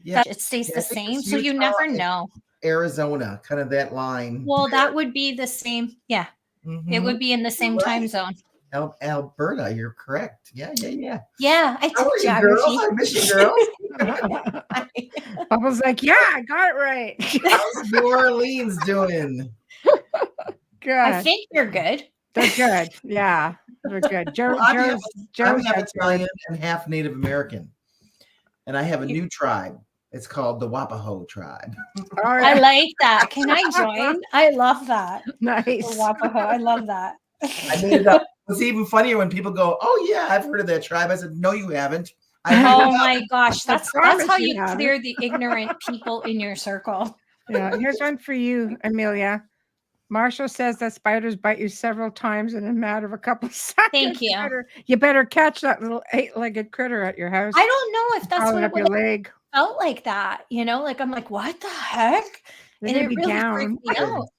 Yeah. It stays Yeah, the I think same. it's So you Utah never and know. Arizona, kind of that line. Well, that would be the same. Yeah. It would be in the same time zone. Alberta, you're correct. Yeah. Yeah, I How took are you, geography. girls? I miss you, girls. I was like, yeah, I got it right. How's New Orleans doing? Good. I think they're good. They're good. Yeah, they're good. Well, I'm Joe's half got Italian and half Native American, and I have a new tribe. It's called the Wapaho tribe. All I right. like that. Can I join? I love that. Nice. The Wapaho. I love that. I made it up. It's even funnier when people go, "Oh yeah, I've heard of that tribe." I said, "No, you haven't." Oh my gosh, that's promise how you you haven't. clear the ignorant people in your circle. Yeah, here's one for you, Amelia. Marshall says that spiders bite you several times in a matter of a couple of seconds. Thank you. You better catch that little 8-legged critter at your house. I don't know if that's Crawling what up it your would have leg. felt like that. Like I'm like, what the heck? They're And gonna it be really down. freaked me out.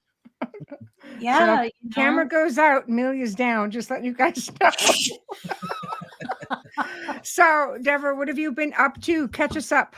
Yeah. So camera goes out, Amelia's down. Just letting you guys know. So, Devara, what have you been up to? Catch us up.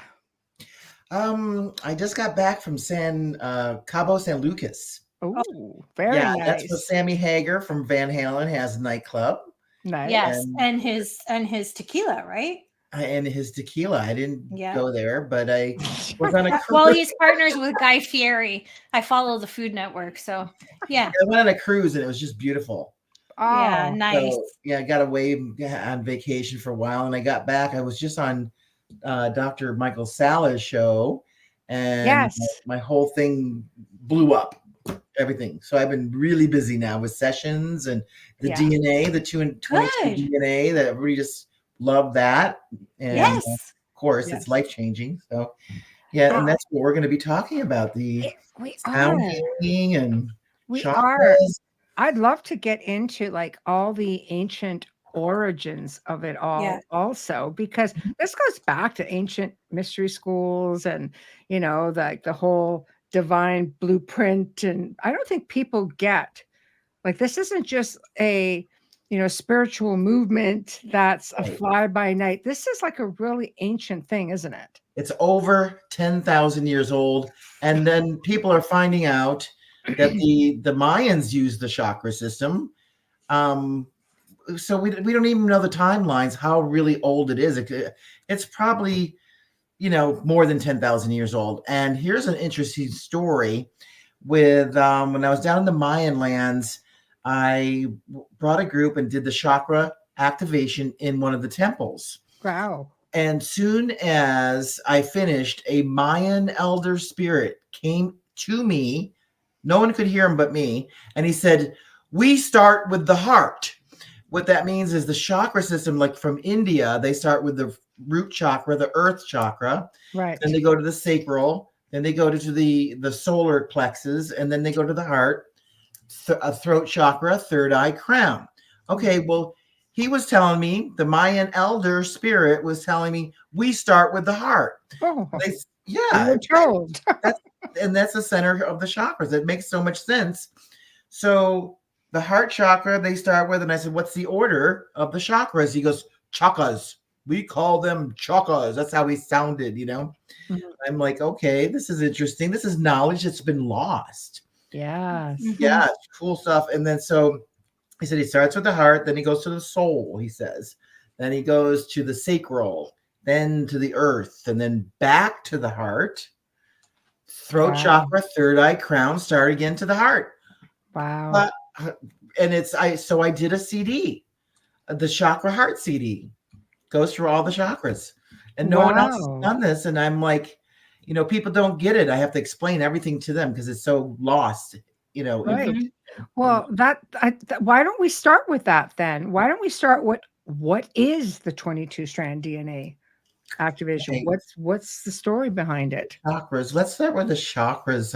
I just got back from Cabo San Lucas. Oh, very nice. That's where Sammy Hagar from Van Halen has a nightclub. Nice. Yes, and his tequila, right? And his tequila. I didn't go there, but I was on a cruise. Well, he's partners with Guy Fieri. I follow the Food Network, so yeah. I went on a cruise and it was just beautiful. Oh, yeah, nice. So, I got away on vacation for a while, and I got back. I was just on Dr. Michael Sala's show, and my whole thing blew up. Everything. So I've been really busy now with sessions and the DNA, the 2 and 22 DNA that everybody just loved that. And of course, it's life changing. So and that's what we're going to be talking about, the sound healing and chakras. I'd love to get into like all the ancient origins of it all also, because this goes back to ancient mystery schools and the whole divine blueprint. And I don't think people get like this isn't just a spiritual movement that's a fly by night. This is like a really ancient thing, isn't it? It's over 10,000 years old, and then people are finding out that the Mayans used the chakra system. So we don't even know the timelines, how really old it is. It's probably more than 10,000 years old. And here's an interesting story with when I was down in the Mayan lands, I brought a group and did the chakra activation in one of the temples. Wow. And soon as I finished, a Mayan elder spirit came to me. No one could hear him but me. And he said, "We start with the heart." What that means is the chakra system, like from India, they start with the root chakra, the earth chakra. Right. Then they go to the sacral. Then they go to the solar plexus. And then they go to the heart, a throat chakra, third eye, crown. Okay, well, he was telling me, the Mayan elder spirit was telling me, we start with the heart. Oh, you were told. And that's the center of the chakras. It makes so much sense. So the heart chakra they start with, and I said, what's the order of the chakras? He goes, chakras. We call them chakras. That's how he sounded, Mm-hmm. I'm like, okay, this is interesting. This is knowledge that's been lost. Yeah. Yeah, cool stuff. And then so he said he starts with the heart, then he goes to the soul, he says. Then he goes to the sacral, then to the earth, and then back to the heart. Throat chakra, third eye, crown, start again to the heart. Wow. And I did a CD, the Chakra Heart CD. Goes through all the chakras. And no one else has done this. And I'm like, people don't get it. I have to explain everything to them because it's so lost, Right. Well, why don't we start with that then? Why don't we start what is the 22 strand DNA activation? Okay. What's the story behind it? Chakras. Let's start with the chakras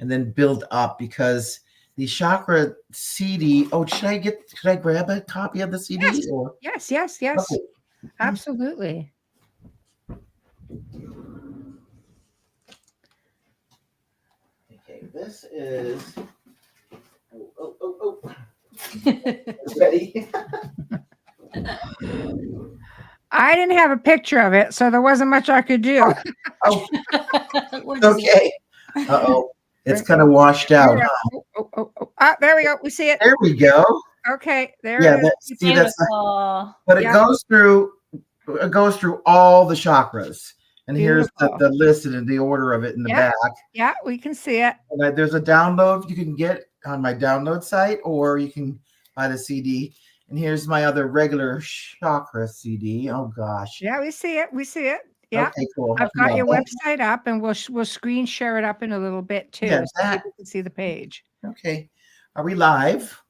and then build up, because the chakra CD. Oh, could I grab a copy of the CD? Yes. Yes. Okay. Absolutely. Okay, this is. Oh. Ready? I didn't have a picture of it, so there wasn't much I could do. Oh, What is it? okay. Uh-oh. It's kind of washed out, huh? There we go. We see it. There we go. Okay, there Yeah, it is. see, that's Beautiful. but it Yeah. goes through all the chakras. And here's Beautiful. the list and the order of it in the Yeah. back. Yeah, we can see it. And there's a download you can get on my download site, or you can buy the CD. And here's my other regular chakra CD. Oh gosh. Yeah, we see it. We see it. Yeah. Okay, cool. I've got your Yeah, website up, and we'll screen share it up in a little bit too, Yeah, so people can see the page. okay. Are we live?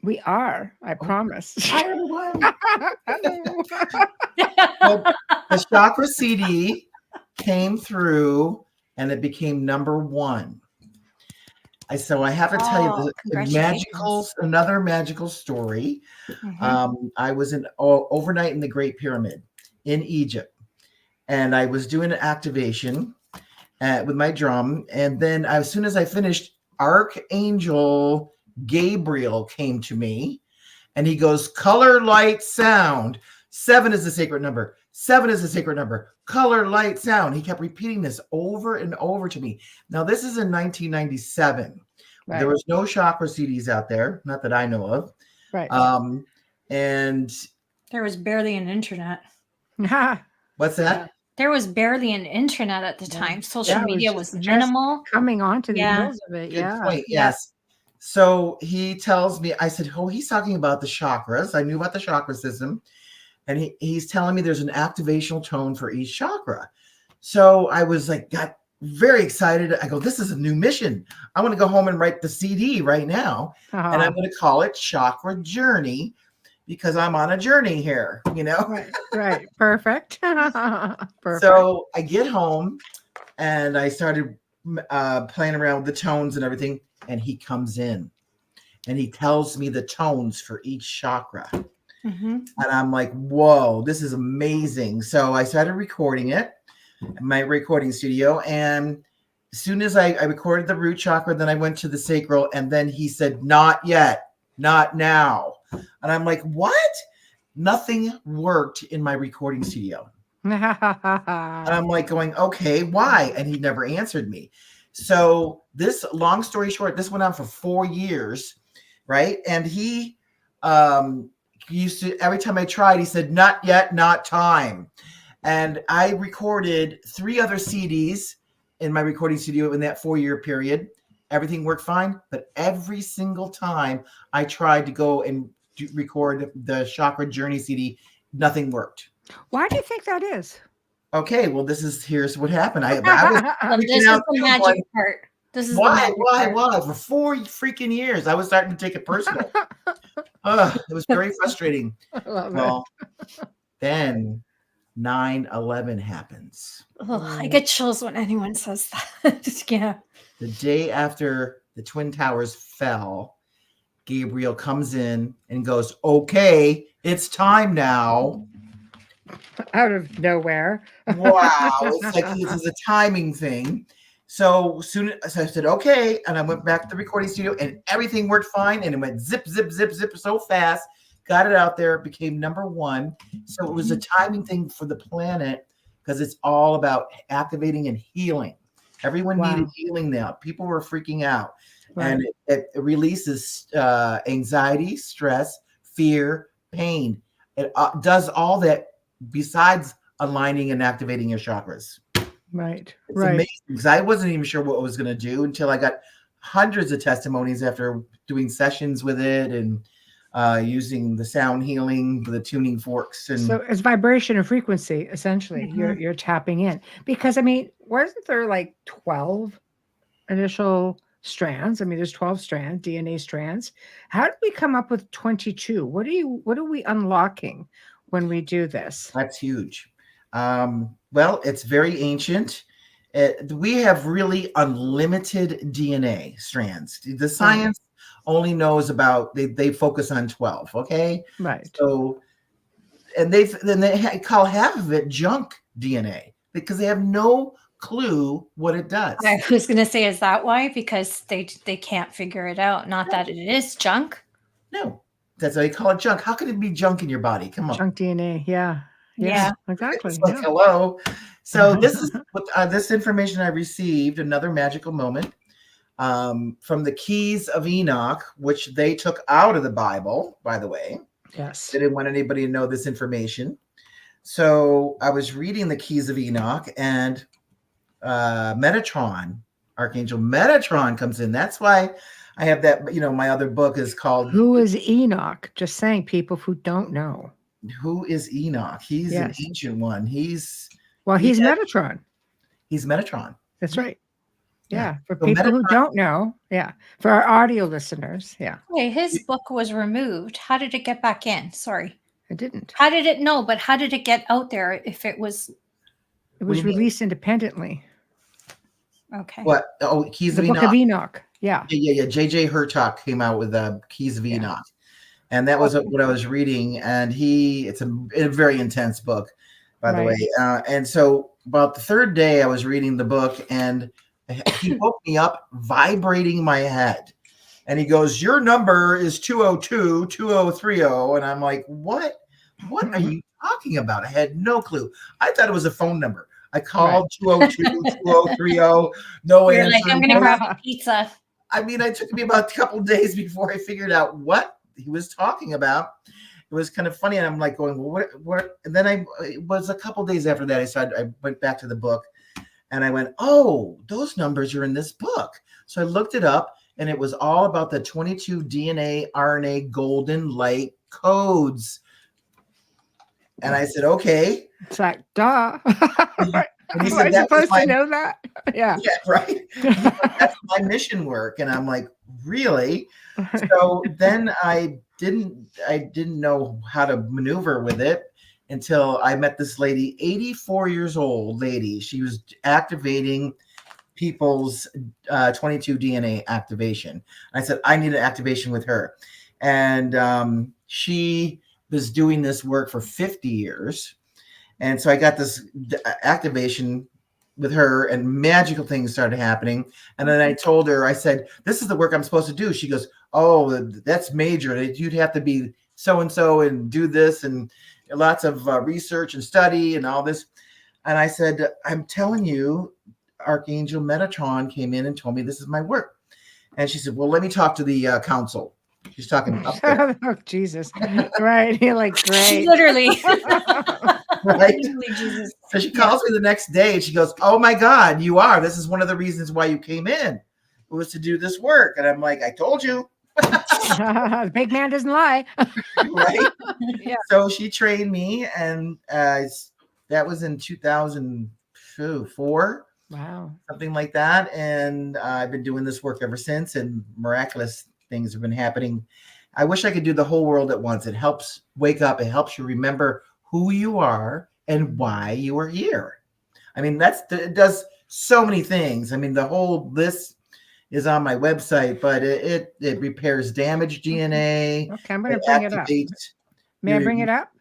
We are. I promise. Hi, everyone. Hello. Well, the chakra CD came through and it became number 1. So I have to tell you the Congratulations. another magical story. Mhm. I was overnight in the Great Pyramid in Egypt, and I was doing an activation with my drum. And then as soon as I finished, Archangel Gabriel came to me, and he goes, color, light, sound. 7 is the sacred number. 7 is the sacred number. Color, light, sound. He kept repeating this over and over to me. Now, this is in 1997. Right. There was no chakra CDs out there, not that I know of. Right. And There was barely an internet. what's that? There was barely an internet at the time. Social media was just minimal. coming on to the Yeah. heels of it. Good Yeah. point. Yes. So he tells me, I said, oh, he's talking about the chakras. I knew about the chakra system. And he's telling me there's an activational tone for each chakra. So I was like, got very excited. I go, this is a new mission. I want to go home and write the CD right now. And I'm going to call it Chakra Journey because I'm on a journey here, you know? Right. Perfect. Perfect. So I get home and I started playing around with the tones and everything. And he comes in and he tells me the tones for each chakra. Mm-hmm. And I'm like, whoa, this is amazing. So I started recording it in my recording studio. And as soon as I recorded the root chakra, then I went to the sacral. And then he said, not yet, not now. And I'm like, what? Nothing worked in my recording studio. And I'm like going, okay, why? And he never answered me. So this, long story short, this went on for 4 years, right? And he used to, every time I tried, he said, not yet, not time. And I recorded 3 other CDs in my recording studio in that 4-year period. Everything worked fine, but every single time I tried to go and record the Chakra Journey CD, nothing worked. Why do you think that is? Okay, well, here's what happened. I was This is the magic part. This is why? For 4 freaking years, I was starting to take it personal. It was very frustrating. Well, then 9/11 happens. I get chills when anyone says that. Yeah. The day after the Twin Towers fell, Gabriel comes in and goes, okay, it's time now. Out of nowhere. Wow. It's like this is a timing thing. So I said, okay. And I went back to the recording studio and everything worked fine. And it went zip, zip, zip, zip so fast. Got it out there. It became number 1. So it was a timing thing for the planet because it's all about activating and healing. Everyone needed healing now. People were freaking out. Right. And it releases anxiety, stress, fear, pain. It does all that besides aligning and activating your chakras. Right. It's amazing because I wasn't even sure what I was going to do until I got hundreds of testimonies after doing sessions with it and using the sound healing, the tuning forks. And so it's vibration and frequency, essentially. Mm-hmm. You're tapping in. Because, I mean, wasn't there like 12 initial strands? I mean, there's 12 strands, DNA strands. How did we come up with 22? What are we unlocking when we do this? That's huge. Well, it's very ancient. We have really unlimited DNA strands. The science only knows about, they focus on 12. Okay. Right. So, and they call half of it junk DNA because they have no clue what it does. I was going to say, is that why? Because they can't figure it out. Not that it is junk. No, that's why they call it junk. How could it be junk in your body? Come on. Junk DNA. Yeah. Yeah. exactly. It's like, hello. So this is this information I received, another magical moment from the Keys of Enoch, which they took out of the Bible, by the way. Yes. They didn't want anybody to know this information. So I was reading the Keys of Enoch, and Metatron, Archangel Metatron comes in. That's why I have that, my other book is called Who is Enoch? Just saying, people who don't know. Who is Enoch? He's an ancient one. He's Metatron. He's Metatron. That's right. Yeah. For So people who don't know. Yeah. For our audio listeners. Yeah. Okay, his book was removed. How did it get back in? Sorry. It didn't. How did it know? But how did it get out there if it was? It was released independently. Okay. What? Oh, Keys of the Enoch. Book of Enoch. Yeah. Yeah. J.J. Hurtak came out with Keys of Enoch. And that was what I was reading. And it's a very intense book, by the way. And so about the third day I was reading the book, and he woke me up vibrating my head. And he goes, your number is 202-2030. And I'm like, what? What are you talking about? I had no clue. I thought it was a phone number. I called 202-2030. No You're answer. like, I'm going to grab a pizza. I mean, it took me about a couple of days before I figured out what he was talking about. It was kind of funny. And I'm like going, well, what? And then it was a couple of days after that. I went back to the book and I went, oh, those numbers are in this book. So I looked it up, and it was all about the 22 DNA RNA golden light codes. And I said, okay. It's like, duh. And he said, supposed to know that? Yeah. Yeah, right. That's my mission work. And I'm like, really? So then I didn't know how to maneuver with it until I met this lady, 84 years old lady. She was activating people's 22 DNA activation. I said, I need an activation with her. And she was doing this work for 50 years. And so I got this activation with her, and magical things started happening. And then I told her, I said, this is the work I'm supposed to do. She goes, oh, that's major. You'd have to be so-and-so and do this, and lots of research and study and all this. And I said, I'm telling you, Archangel Metatron came in and told me this is my work. And she said, well, let me talk to the council. She's talking up there. Oh, Jesus. Right. You're like, great. Literally. Right? Literally, Jesus. So she calls me the next day and she goes, oh my God, you are. This is one of the reasons why you came in. It was to do this work. And I'm like, I told you. The big man doesn't lie. Right? Yeah. So she trained me, and that was in 2004. Wow. Something like that. And I've been doing this work ever since, and miraculous things have been happening. I wish I could do the whole world at once. It helps wake up. It helps you remember who you are and why you are here. I mean, it does so many things. I mean, the whole list is on my website, but it repairs damaged DNA. Okay, I'm going to bring it up. May I bring it up?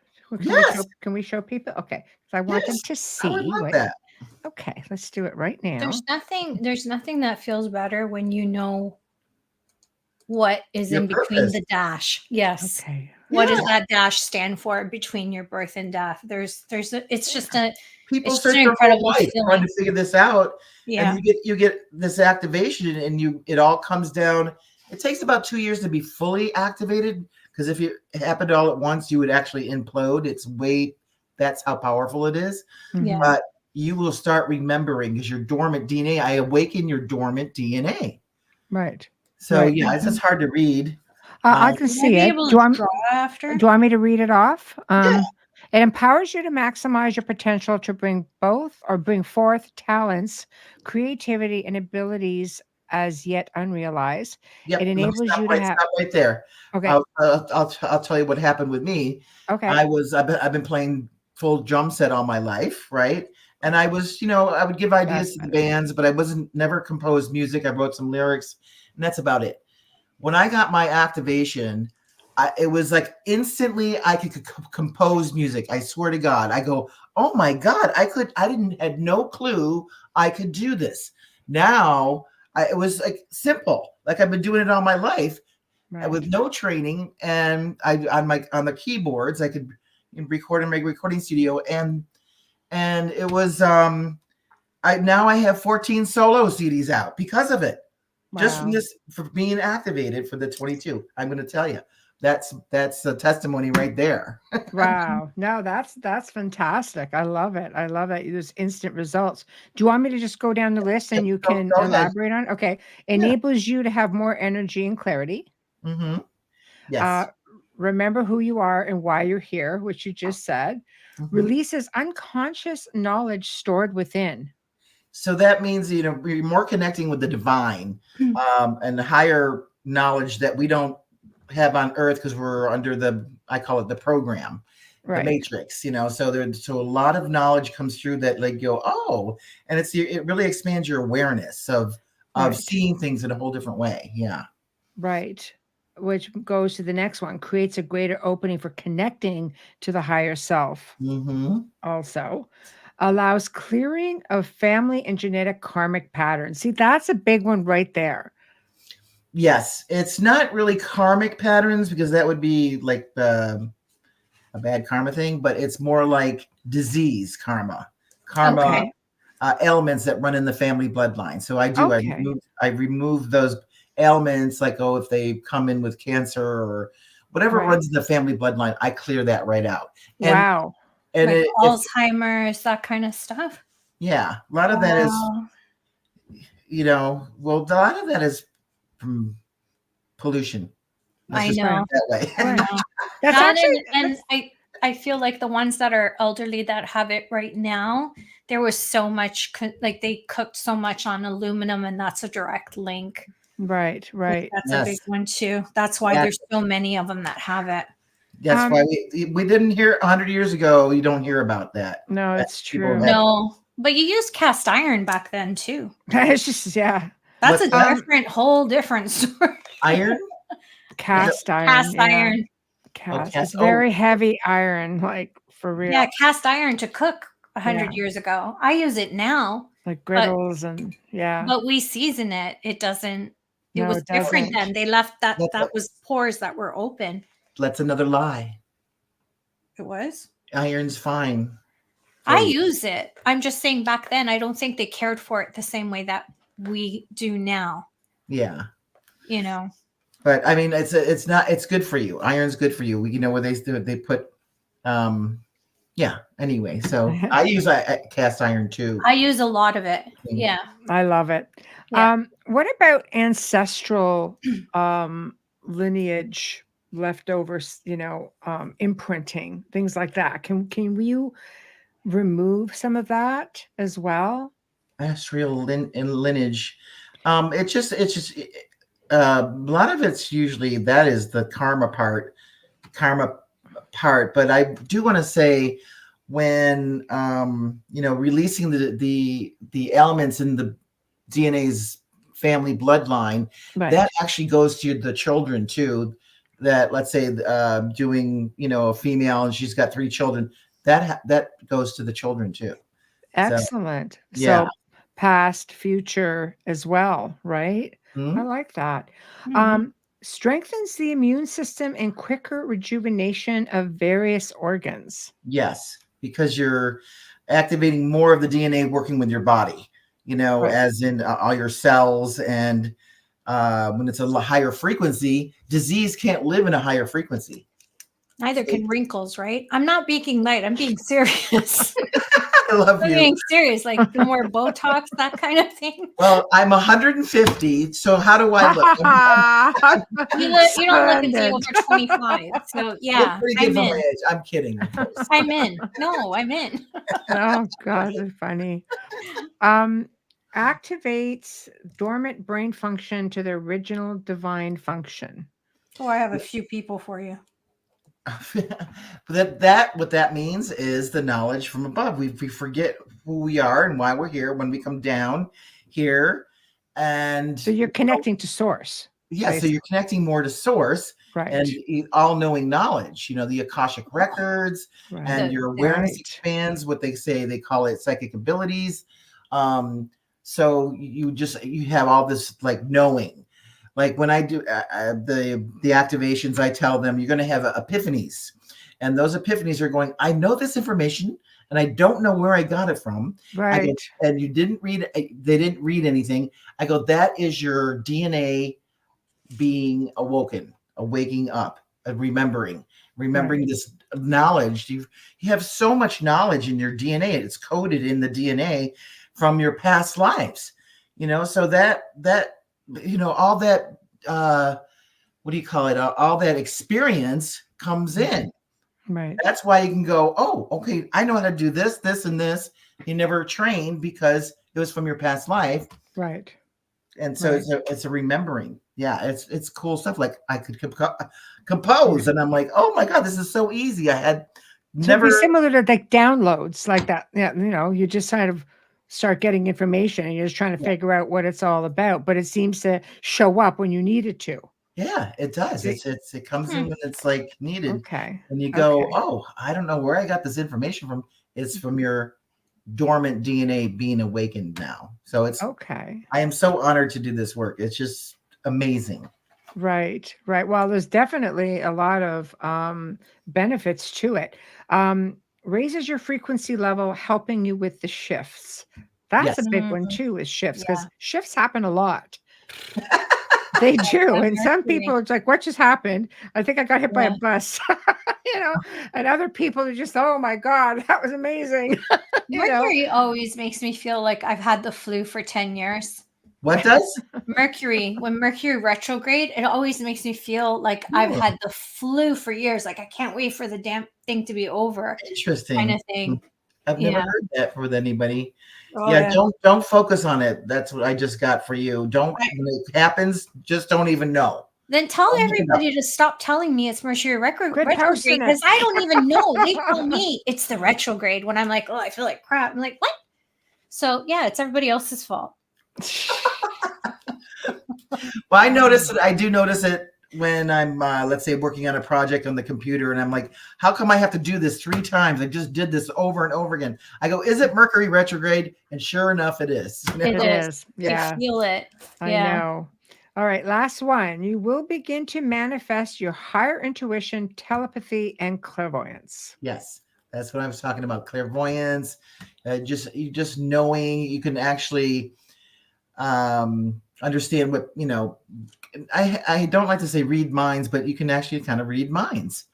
Can we show people? Okay, so I want them to see. I would like that. Okay, let's do it right now. There's nothing that feels better when you know what is in between the dash. Yes. Okay. What does that dash stand for between your birth and death? It's just an incredible feeling. Trying to figure this out. Yeah. And you get this activation, and it all comes down. It takes about 2 years to be fully activated, because if it happened all at once, you would actually implode. That's how powerful it is. Yeah. But you will start remembering, because your dormant DNA, I awaken your dormant DNA. Right. So right. Yeah, it's just hard to read. I can see it. Do you want me to read it off? Yeah. It empowers you to maximize your potential to bring forth talents, creativity, and abilities as yet unrealized. Yep. It enables you to have. Stop right there. Okay. I'll tell you what happened with me. Okay. I've been playing full drum set all my life, right? And I was, I would give ideas to the bands, but I never composed music. I wrote some lyrics, and that's about it. When I got my activation, it was like instantly I could compose music. I swear to God, I go, oh my God, I had no clue I could do this. Now it was like simple, like I've been doing it all my life, with no training. And on the keyboards, I could, record in my recording studio, and it was I have 14 solo CDs out because of it. Wow. Just from this, for being activated for the 22. I'm going to tell you, that's a testimony right there. Wow. No, that's fantastic. I love it. I love it. There's instant results. Do you want me to just go down the list and you can Go ahead. elaborate on? Okay. Enables you to have more energy and clarity. Mm-hmm. Yes. Remember who you are and why you're here, which you just said. Mm-hmm. Releases unconscious knowledge stored within. So that means, you know, we're more connecting with the divine and the higher knowledge that we don't have on earth because we're under I call it the program, Right. the matrix, you know. So a lot of knowledge comes through that, like, go, oh, and it really expands your awareness of seeing things in a whole different way. Yeah. Right. Which goes to the next one, creates a greater opening for connecting to the higher self. Mm-hmm. Also allows clearing of family and genetic karmic patterns. See, that's a big one right there. Yes. It's not really karmic patterns because that would be like a bad karma thing, but it's more like disease karma. Okay. Ailments that run in the family bloodline. So I do. Okay. I remove those ailments, like, oh, if they come in with cancer or whatever Right. runs in the family bloodline, I clear that right out. And, Wow. And like Alzheimer's, that kind of stuff. Yeah, a lot of that is, you know, well, a lot of that is from pollution. I know. That way. That's actually, and I feel like the ones that are elderly that have it right now, there was so much, like they cooked so much on aluminum, and that's a direct link. Right. Like that's a big one too. That's why there's so many of them that have it. That's why we didn't hear 100 years ago. You don't hear about that. No, it's true. No, but you used cast iron back then too. It's just, That's a whole different story. Iron? Cast iron. Cast iron. It's very heavy iron, like for real. Yeah, cast iron to cook 100 years ago. I use it now. Like griddles But we season it. It doesn't. It was doesn't. different then. They left that was pores that were open. That's another lie. It was? Iron's fine. I use it. I'm just saying back then, I don't think they cared for it the same way that we do now. Yeah. You know. But I mean, it's good for you. Iron's good for you. You know, where they put, anyway. So I use cast iron too. I use a lot of it. Yeah. I love it. Yeah. What about ancestral lineage leftovers, you know, imprinting, things like that? Can you remove some of that as well? Ancestral lineage. It's just a lot of it's usually that is the karma part. But I do want to say when you know, releasing the elements in the DNA's family bloodline, that actually goes to the children too. That, let's say, doing, you know, a female and she's got 3 children, that goes to the children too. Excellent. So past, future as well, right? Mm-hmm. I like that. Strengthens the immune system and quicker rejuvenation of various organs. Yes, because you're activating more of the DNA working with your body, you know, as in all your cells. And when it's a higher frequency, disease can't live in a higher frequency. Neither can wrinkles, right? I'm not being light. I'm being serious. I love you. I'm being serious, like the more Botox, that kind of thing. Well, I'm 150, so how do I look? You don't look until you're 25. So yeah, I'm in. I'm kidding. I'm in. No, I'm in. Oh God, that's funny. Activates dormant brain function to the original divine function. Oh, I have a few people for you. What that means is the knowledge from above. We forget who we are and why we're here when we come down here, and so you're connecting to source. Yeah, right? So you're connecting more to source, right? And all-knowing knowledge. You know, the Akashic records, and your awareness expands. What they call it psychic abilities. So you have all this like knowing. Like when I do the activations, I tell them you're going to have epiphanies, And those epiphanies are going, I know this information and I don't know where I got it from. I go, Right. and you didn't read, they didn't read anything. I go, that is your DNA being awoken, waking up, remembering Right. this knowledge. You have so much knowledge in your DNA. It's coded in the DNA from your past lives. So that all that what do you call it? All that experience comes in. Right. That's why you can go, oh, okay, I know how to do this, this, and this. You never trained because it was from your past life. Right. And so Right. it's a remembering. Yeah, it's cool stuff. Like I could compose, and I'm like, oh my god, this is so easy. I had So it'd be never. similar to like downloads like that. Yeah, you just kind of start getting information and you're just trying to Yeah, figure out what it's all about, but it seems to show up when you need it to. yeah, it does. See? It comes Hmm. in when it's like needed, Okay. and you go, Okay. oh, I don't know where I got this information from. It's from your dormant DNA being awakened now. So Okay. I am so honored to do this work. It's just amazing. Right. Right. Well, there's definitely a lot of benefits to it. Raises your frequency level, helping you with the shifts. That's a Yes. big one Mm, too, is shifts, because yeah. shifts happen a lot. They do. Yeah, And some people, Mercury. it's like, what just happened? I think I got hit by a Yeah. bus, and other people are just, oh my God, that was amazing. you know, Mercury always makes me feel like I've had the flu for 10 years. What does? Mercury, when Mercury retrograde, it always makes me feel like I've Oh, had the flu for years. Like I can't wait for the damn thing to be over, kind interesting. of thing. I've never Yeah. heard that with anybody. Oh Yeah, yeah. don't focus on it. That's what I just got for you. Don't I, when it happens, just don't even know. then tell Don't even know. everybody to stop telling me it's Mercury quit retrograde posting it. because I don't even know. They tell me it's the retrograde when I'm like, oh, I feel like crap. I'm like, what? So yeah, it's everybody else's fault. Well, I notice it. I do notice it when I'm, let's say, working on a project on the computer, and I'm like, "How come I have to do this 3 times? I just did this over and over again." I go, "Is it Mercury retrograde?" And sure enough, it is. It It is. is. I Yeah, feel it. I Yeah. know. All right, last one. You will begin to manifest your higher intuition, telepathy, and clairvoyance. Yes, that's what I was talking about. Clairvoyance, just knowing you can actually understand what I don't like to say read minds, but you can actually kind of read minds.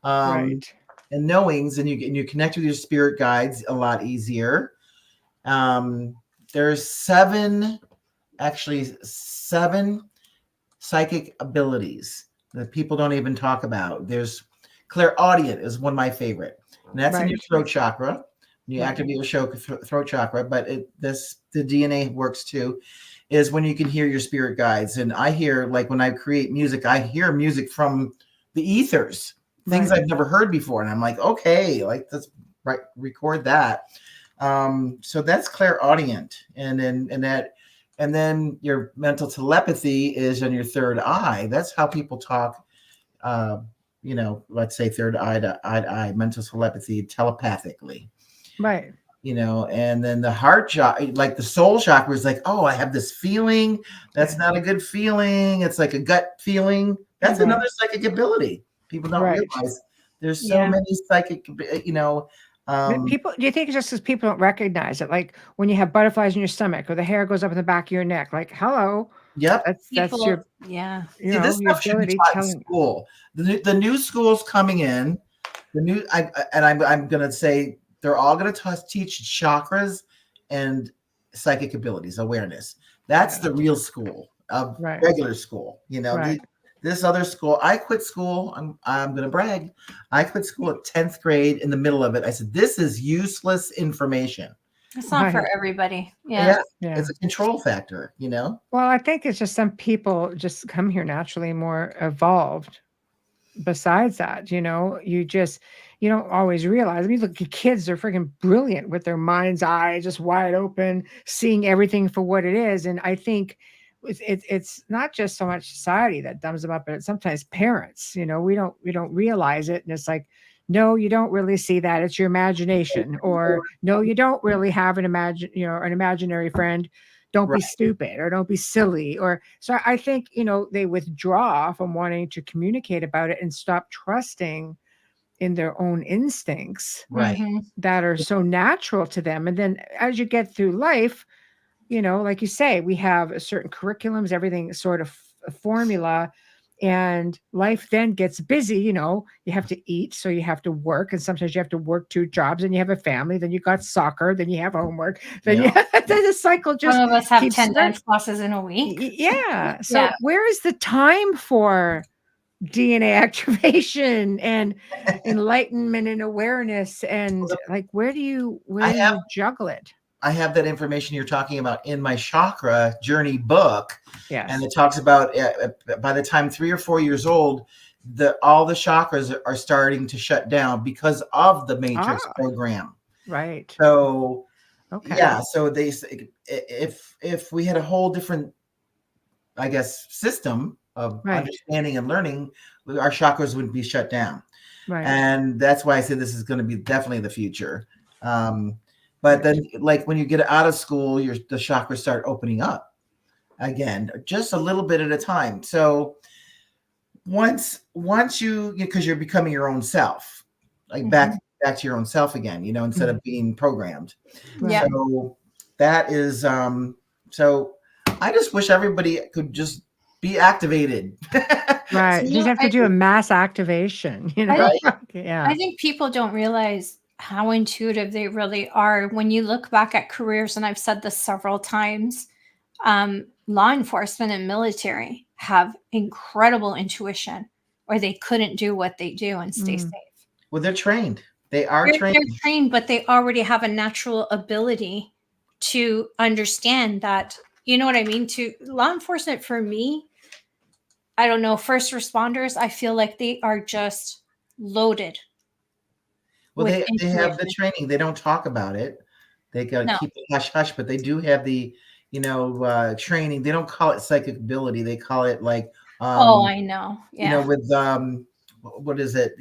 Um, Right. and knowings, and you connect with your spirit guides a lot easier. Um, there's seven psychic abilities that people don't even talk about. There's clairaudient is one of my favorite, and that's in your Right. throat chakra. You Right. activate your throat chakra, but the DNA works too. Is when you can hear your spirit guides, and I hear, like, when I create music, I hear music from the ethers, things Right. I've never heard before, and I'm like, okay, like let's record that. So that's clairaudient, and then your mental telepathy is on your third eye. That's how people talk. Uh, let's say third eye to eye, mental telepathy, telepathically. Right. And then the heart chakra, like the soul chakra, is like, oh, I have this feeling. That's Yeah. not a good feeling. It's like a gut feeling. That's Right. another psychic ability. People don't Right. realize there's so Yeah. many psychic, People, do you think it's just because people don't recognize it? Like when you have butterflies in your stomach or the hair goes up in the back of your neck, like, hello, yep. that's People, your, yeah. See, this your stuff should be ability taught in telling. school. The new schools coming in, I'm going to say they're all going to teach chakras and psychic abilities, awareness. That's Yeah. the real school of Right. regular school. Right. This other school, I quit school. I'm going to brag. I quit school at 10th grade. In the middle of it, I said, "This is useless information." It's not for Right. everybody. Yeah. Yeah, Yeah. it's a control factor. Well, I think it's just some people just come here naturally more evolved. Besides that, you don't always realize. I mean, look, kids are freaking brilliant with their mind's eye just wide open, seeing everything for what it is. And I think it's not just so much society that dumbs them up, but it's sometimes parents. We don't realize it, and it's like, no, you don't really see that. It's your imagination, or no, you don't really have an imaginary friend. Don't be Right. stupid, or don't be silly, or so I think they withdraw from wanting to communicate about it and stop trusting in their own instincts Right. Mhm. that are so natural to them. And then as you get through life, like you say, we have a certain curriculums, everything sort of a formula, and life then gets busy. You have to eat, so you have to work, and sometimes you have to work 2 jobs, and you have a family, then you got soccer, then you have homework, then Yeah. then the cycle just Some of us have keeps 10 running. dance classes in a week. Yeah. So Yeah. where is the time for DNA activation and enlightenment and awareness? And like, where do you juggle it? I have that information you're talking about in my chakra journey book. Yes. And it talks about by the time 3 or 4 years old, all the chakras are starting to shut down because of the matrix program. Right. So, Okay. yeah. So they say if we had a whole different, I guess, system of Right. understanding and learning, our chakras would be shut down. Right. And that's why I say this is going to be definitely the future. But then, like when you get out of school, the chakras start opening up again, just a little bit at a time. So once you, because you're becoming your own self, like back to your own self again, instead of being programmed. Yeah. So that is so I just wish everybody could just be activated. Right. You just have to do a mass activation, Right. Yeah. I think people don't realize how intuitive they really are. When you look back at careers, and I've said this several times, law enforcement and military have incredible intuition, or they couldn't do what they do and stay safe. Well, they're trained. They are trained. They're trained, but they already have a natural ability to understand that. You know what I mean? To law enforcement, for me, I don't know, first responders, I feel like they are just loaded. Well, they have the training. They don't talk about it. They got to keep it hush hush, but they do have the, training. They don't call it psychic ability. They call it like, I know. Yeah. With what is it?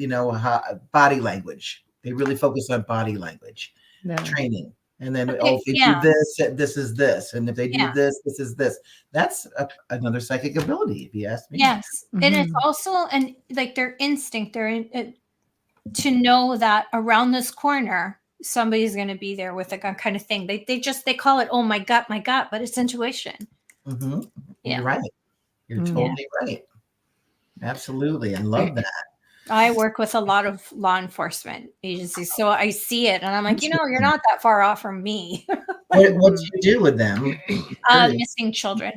Body language. They really focus on body language training. And then, if they do this, this is this. And if they do this, this is this. That's another psychic ability, if you ask me. Yes. And it's also, and like their instinct, to know that around this corner, somebody's going to be there with a gun kind of thing. They call it, oh, my gut, but it's intuition. Mm-hmm. Yeah. You're right. You're totally right. Absolutely. I love that. I work with a lot of law enforcement agencies, so I see it, and I'm like, you're not that far off from me. What do you do with them? Missing children,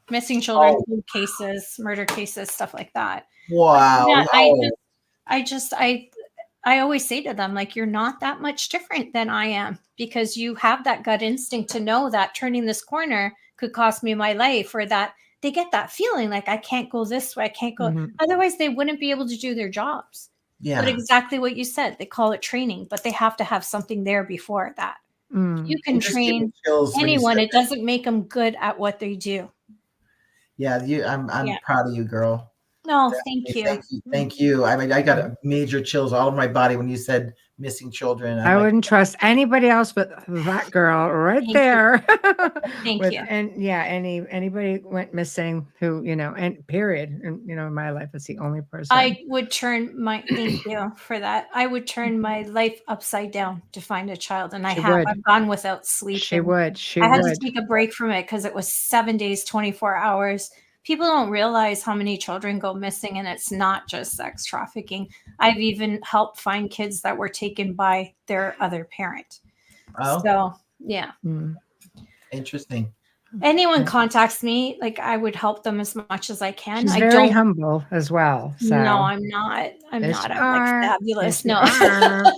food cases, murder cases, stuff like that. Wow. Yeah, I always say to them, like, you're not that much different than I am, because you have that gut instinct to know that turning this corner could cost me my life, or that they get that feeling like I can't go this way, I can't go. Otherwise, they wouldn't be able to do their jobs. Yeah. But exactly what you said, they call it training, but they have to have something there before that. You can train anyone. It doesn't make them good at what they do. Yeah, I'm proud of you, girl. No, thank you. Thank you. I mean, I got major chills all over my body when you said missing children. I wouldn't trust anybody else but that girl right there. Thank you. And anybody went missing who, and period. And, in my life, it's the only person. I would turn thank you for that. I would turn my life upside down to find a child. And I've gone without sleep. She would. I had to take a break from it because it was 7 days, 24 hours. People don't realize how many children go missing, and it's not just sex trafficking. I've even helped find kids that were taken by their other parent. Oh. So, yeah. Interesting. Anyone contacts me, like, I would help them as much as I can. She's very humble as well. So. No, I'm not. I'm not. I'm like fabulous. Yes, no.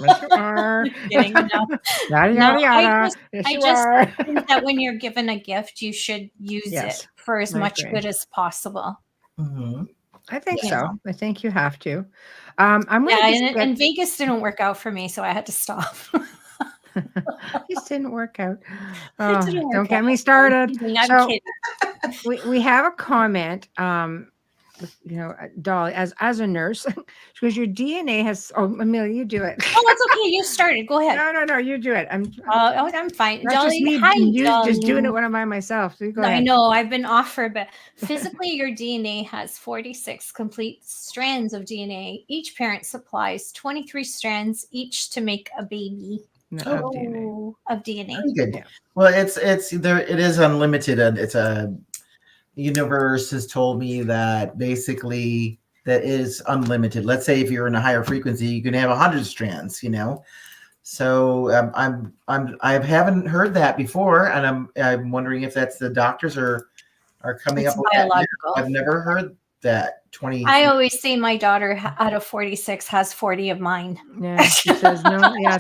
Yes, you are. Kidding, no. Yada, yada, yada. I just think that when you're given a gift, you should use it for as much good as possible. Mm-hmm. I think so. I think you have to. And Vegas didn't work out for me, so I had to stop. This didn't work out. Don't get me started. I'm kidding. We have a comment Dolly, as a nurse, because your DNA has. Oh, Amelia, you do it. Oh, that's okay. You started. Go ahead. No, you do it. I'm fine. That's just Dolly, me hi, just doing it Dolly. when I'm by myself. So you go I ahead. know I've been off for a bit. Physically, your DNA has 46 complete strands of DNA. Each parent supplies 23 strands each to make a baby. No, Oh, of DNA. Of DNA. Very good. Yeah. Well, it's there. It is unlimited, and it's a universe has told me that basically that is unlimited. Let's say if you're in a higher frequency, you can have 100 strands. So I haven't heard that before, and I'm wondering if that's the doctors are coming It's up with that now. biological. I've never heard that 20. I always say my daughter out of 46 has 40 of mine. Yeah, she says no. Yeah,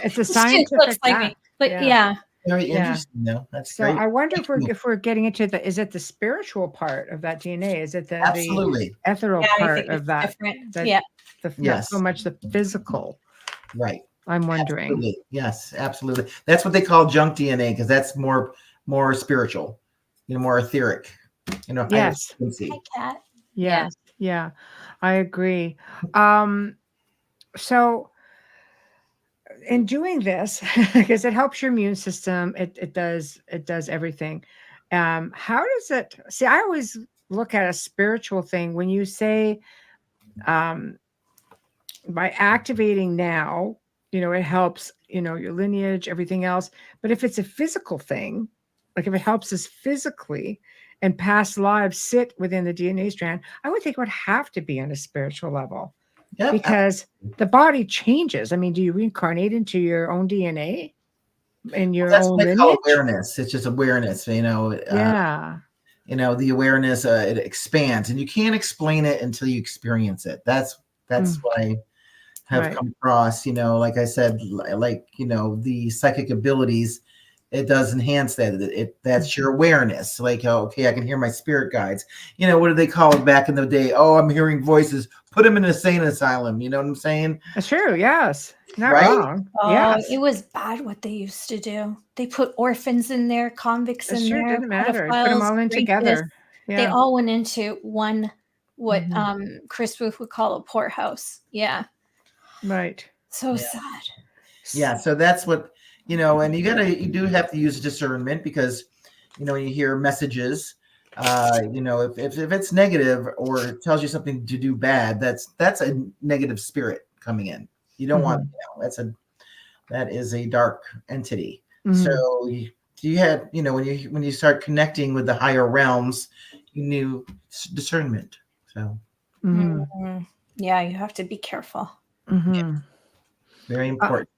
it's a She scientific looks like fact. me. But yeah. Very Yeah. interesting, though. That's So great. I wonder Thank you. if we're getting into is it the spiritual part of that DNA? Is it the Absolutely. ethereal Yeah, I part think of it's that? different. That- Yeah. Not Yes. so much the physical. Right. I'm wondering. Absolutely. Yes, absolutely. That's what they call junk DNA because that's more spiritual, more etheric, higher Yes. frequency. Hi, Kat. Yes. Yeah. I agree. So in doing this, because it helps your immune system, it does everything. How does it see? I always look at a spiritual thing when you say by activating now, it helps, your lineage, everything else. But if it's a physical thing, like if it helps us physically and past lives sit within the DNA strand, I would think it would have to be on a spiritual level. Yeah. Because the body changes. I mean, do you reincarnate into your own DNA in your That's own what they call lineage? awareness. It's just awareness, Yeah. the awareness, it expands, and you can't explain it until you experience it. That's what I have Right. come across. Like I said, the psychic abilities. It does enhance that. That's your awareness. Like, okay, I can hear my spirit guides. What did they call it back in the day? Oh, I'm hearing voices. Put them in a insane asylum. You know what I'm saying? That's true. Yes. Not Right? wrong. Oh, Yes. it was bad what they used to do. They put orphans in there, convicts It in sure there, didn't matter. Put them pedophiles, all in rapists. together. They Yeah. all went into one, what Mhm. Chris Ruth would call a poorhouse. Yeah. Right. So Yeah. sad. Yeah. So that's what, and you do have to use discernment because, when you hear messages, if it's negative or it tells you something to do bad, that's a negative spirit coming in. You don't want, that is a dark entity. So you had, when you start connecting with the higher realms, you knew discernment. So Yeah, you have to be careful. very important.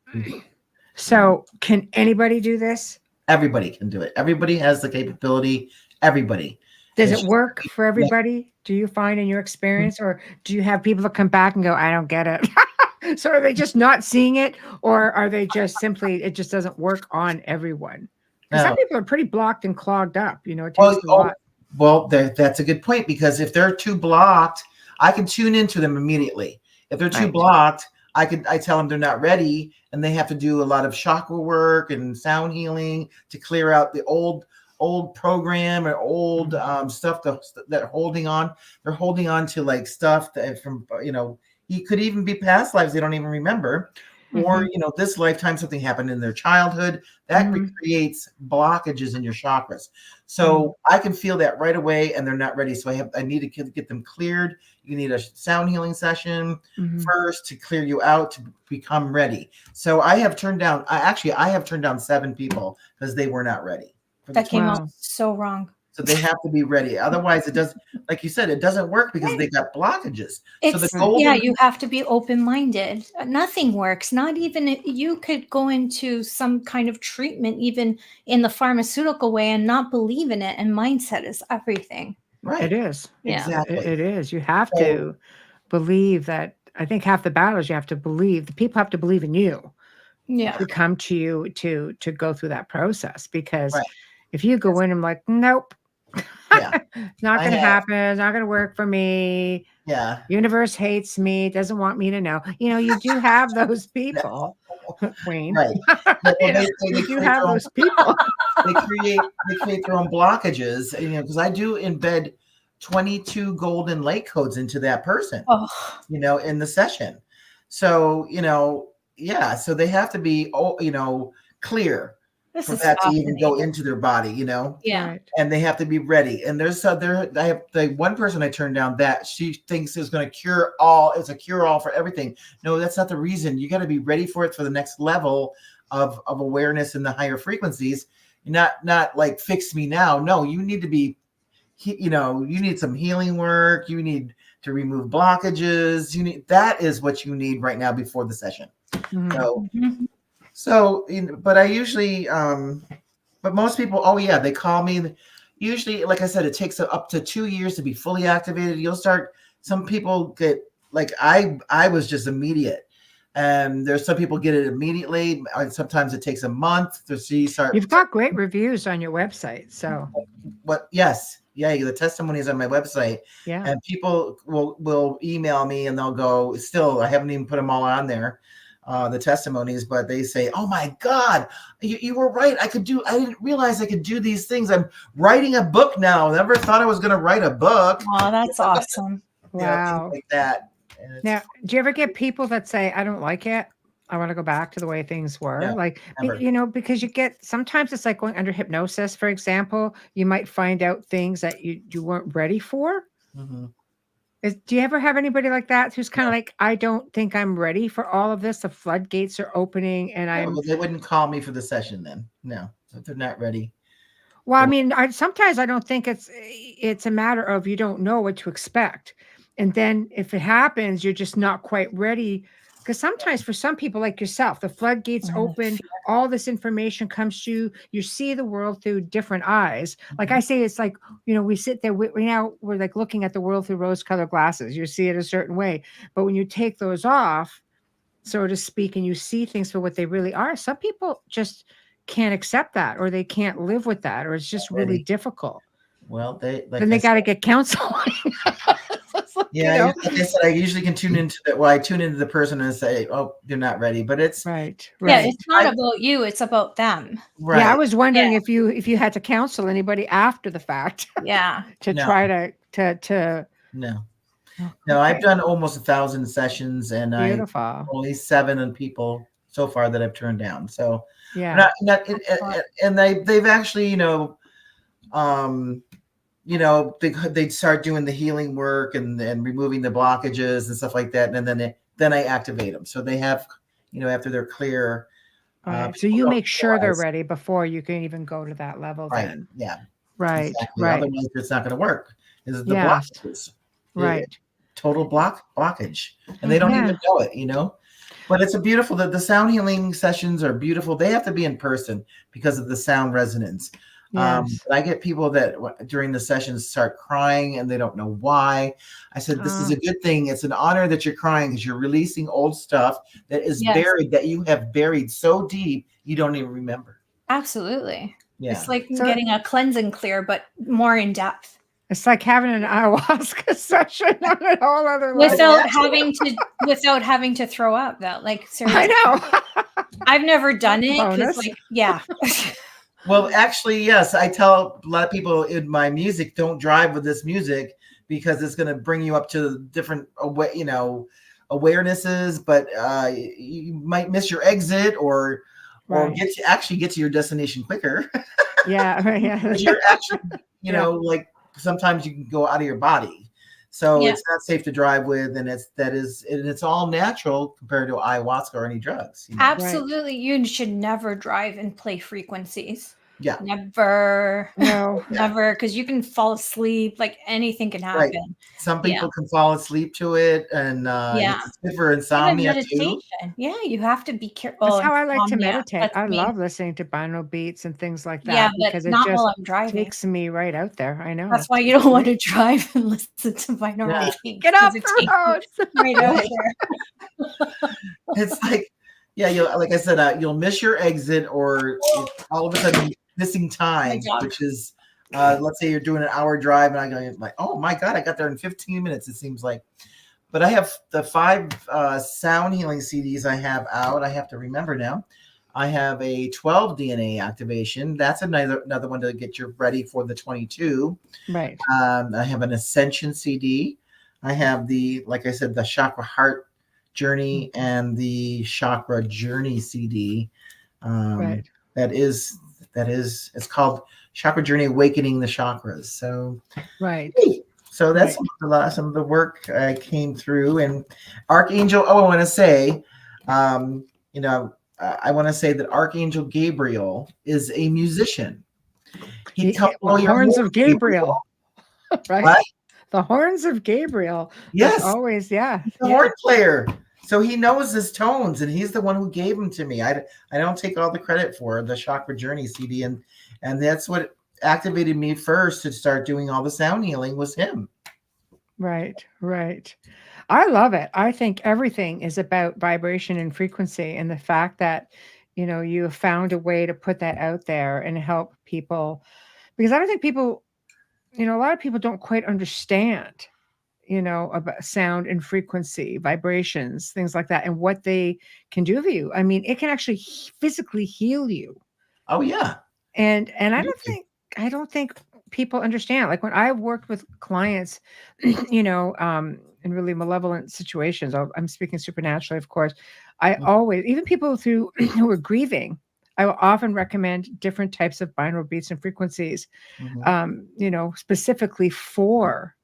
So can anybody do this? Everybody can do it. Everybody has the capability. Everybody. Does it work for everybody? Do you find in your experience, or do you have people that come back and go, I don't get it? So are they just not seeing it, or are they just simply, it just doesn't work on everyone? Because some people are pretty blocked and clogged up. It takes a lot. Well, that's a good point because if they're too blocked, I can tune into them immediately. If they're too blocked, I tell them they're not ready and they have to do a lot of chakra work and sound healing to clear out the old program or old stuff that they're holding on. They're holding on to like stuff that from, it could even be past lives they don't even remember. Or, this lifetime, something happened in their childhood that creates blockages in your chakras. So I can feel that right away and they're not ready. So I need to get them cleared. You need a sound healing session first to clear you out to become ready. So I have turned down 7 people because they were not ready. That came out so wrong. So they have to be ready. Otherwise, it does, like you said, it doesn't work because they got blockages. You have to be open-minded. Nothing works. Not even you could go into some kind of treatment, even in the pharmaceutical way, and not believe in it. And mindset is everything. Right. It is. Yeah. Exactly. It is. You have to believe that. I think half the battle is you have to believe. The people have to believe in you. Yeah. To come to you to go through that process. Because if you go in and like, nope. Not going to happen. It's not going to work for me. Yeah. Universe hates me. Doesn't want me to know. You do have those people, Wayne. Right. You do have those people. They create their own blockages. Because I do embed 22 golden light codes into that person, Oh, in the session. So, yeah, so they have to be, clear this for is that to even go fascinating. into their body, Yeah. Right. and they have to be ready. And I have the one person I turned down that she thinks is going to cure all. It's a cure all for everything. No, that's not the reason. You got to be ready for it for the next level of awareness in the higher frequencies. Not like fix me now. No, you need to be, you need some healing work. You need to remove blockages. That is what you need right now before the session. Mhm. So, but I usually, but most people, oh yeah, they call me. Usually, like I said, it takes up to 2 years to be fully activated. Some people get, like I was just immediate. And there's some people get it immediately. Sometimes it takes a month to see. You've got great reviews on your website. So Yes. Yeah, the testimonies on my website. yeah. And people will email me and they'll go, still, I haven't even put them all on there, the testimonies, but they say, oh my God, you were right. I didn't realize I could do these things. I'm writing a book now. Never thought I was going to write a book. Oh, that's awesome. Wow. Things like that. Now, do you ever get people that say, I don't like it? I want to go back to the way things were. No, Like, never. because sometimes it's like going under hypnosis, for example, you might find out things that you weren't ready for. Mm-hmm. Do you ever have anybody like that who's kind of like, I don't think I'm ready for all of this. The floodgates are opening and No, but they wouldn't call me for the session then. No, if they're not ready. Well, I mean, sometimes I don't think it's a matter of you don't know what to expect. And then if it happens, you're just not quite ready. Because sometimes for some people like yourself, the floodgates open, all this information comes to you, you see the world through different eyes. Like I say, it's like, we sit there, we're like looking at the world through rose-colored glasses. You see it a certain way. But when you take those off, so to speak, and you see things for what they really are, some people just can't accept that, or they can't live with that, or it's just really difficult. Well, then they got to get counseling. Yeah, like I said, I usually can tune into I tune into the person and say, "Oh, they're not ready," but it's right. Yeah, it's not about you; it's about them. Right. Yeah, I was wondering if you had to counsel anybody after the fact. Yeah. to try to. No. Oh, no, I've done almost 1,000 sessions, and beautiful. Only 7 people so far that I've turned down. So yeah, and they've actually, they'd start doing the healing work and removing the blockages and stuff like that, and then I activate them. So they have, after they're clear. Right. So you make sure they're ready before you can even go to that level. Right. Then. Yeah. Right. Exactly. Right. Otherwise, it's not going to work. Is the Yes. blockages. Right. Total blockage, and they don't even know it. But it's beautiful that the sound healing sessions are beautiful. They have to be in person because of the sound resonance. Yes. I get people that during the sessions start crying and they don't know why. I said, this is a good thing. It's an honor that you're crying because you're releasing old stuff that is buried, that you have buried so deep you don't even remember. Absolutely. Yeah. It's like getting a cleansing clear, but more in depth. It's like having an ayahuasca session on a whole other level. Without having to throw up, though. Like, seriously. I know. I've never done it. Well, actually, yes. I tell a lot of people in my music, don't drive with this music because it's going to bring you up to different, awarenesses, but you might miss your exit or get to your destination quicker. Yeah. You're actually, like sometimes you can go out of your body. So it's not safe to drive with, and it's all natural compared to ayahuasca or any drugs. Absolutely. You should never drive and play frequencies. Yeah. Never. No. Never, because you can fall asleep. Like anything can happen. Right. Some people can fall asleep to it, and it's good for insomnia too. Yeah, you have to be careful. That's how I like to meditate. I love listening to binaural beats and things like that. Yeah, because but not it just while I'm driving. Takes me right out there. I know. That's why you don't want to drive and listen to binaural beats. Get off the road. Right out there. It's like, like I said, you'll miss your exit, or all of a sudden missing time, which is, let's say you're doing an hour drive, and I'm going like, oh my God, I got there in 15 minutes. It seems like, but I have the 5 sound healing CDs I have out. I have to remember now. I have a 12 DNA activation. That's another one to get you ready for the 22. Right. I have an Ascension CD. I have like I said, the Chakra Heart Journey and the Chakra Journey CD. Right. It's called Chakra Journey Awakening the Chakras. So Right. so that's some of the work I came through. And Archangel, I want to say, you know, I want to say that Archangel Gabriel is a musician. He tells all your horns of Gabriel, right? What? The horns of Gabriel. Yes, That's always the horn player. So he knows his tones, and he's the one who gave them to me. I don't take all the credit for the Chakra Journey CD, and that's what activated me first to start doing all the sound healing was him. Right. I love it. I think everything is about vibration and frequency, and the fact that, you have found a way to put that out there and help people, because I don't think people, a lot of people don't quite understand, about sound and frequency, vibrations, things like that, and what they can do for you. I mean, it can actually physically heal you. Oh yeah. And I don't think people understand. Like when I've worked with clients, in really malevolent situations, I'm speaking supernaturally, of course. I always, even people who are grieving, I will often recommend different types of binaural beats and frequencies, specifically for,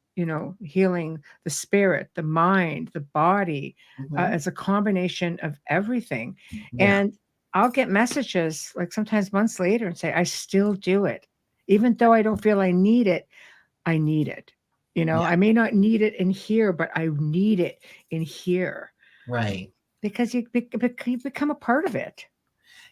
healing the spirit, the mind, the body, as a combination of everything. Yeah. And I'll get messages like sometimes months later and say, I still do it. Even though I don't feel I need it, I need it. I may not need it in here, but I need it in here. Right. Because you become a part of it.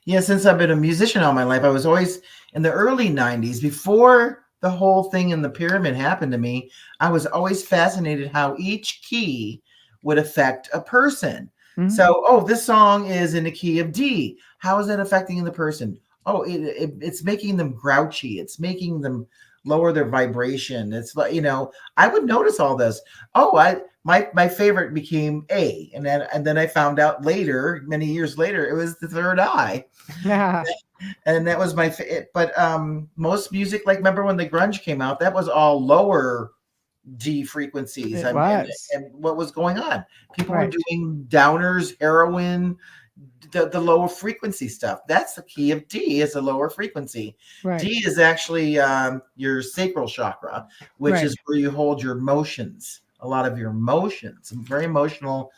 Yeah, since I've been a musician all my life, I was always in the early 90s, before the whole thing in the pyramid happened to me, I was always fascinated how each key would affect a person. Mm-hmm. So, this song is in the key of D. How is that affecting the person? Oh, it's making them grouchy. It's making them lower their vibration. It's like, I would notice all this. My favorite became A, and then I found out later, many years later, it was the third eye. Yeah. And that was my but most music, like remember when the grunge came out, that was all lower D frequencies. It was. And what was going on? People were doing downers, heroin, the lower frequency stuff. That's the key of D, is a lower frequency. Right. D is actually your sacral chakra, which is where you hold your emotions, a lot of your emotions, a very emotional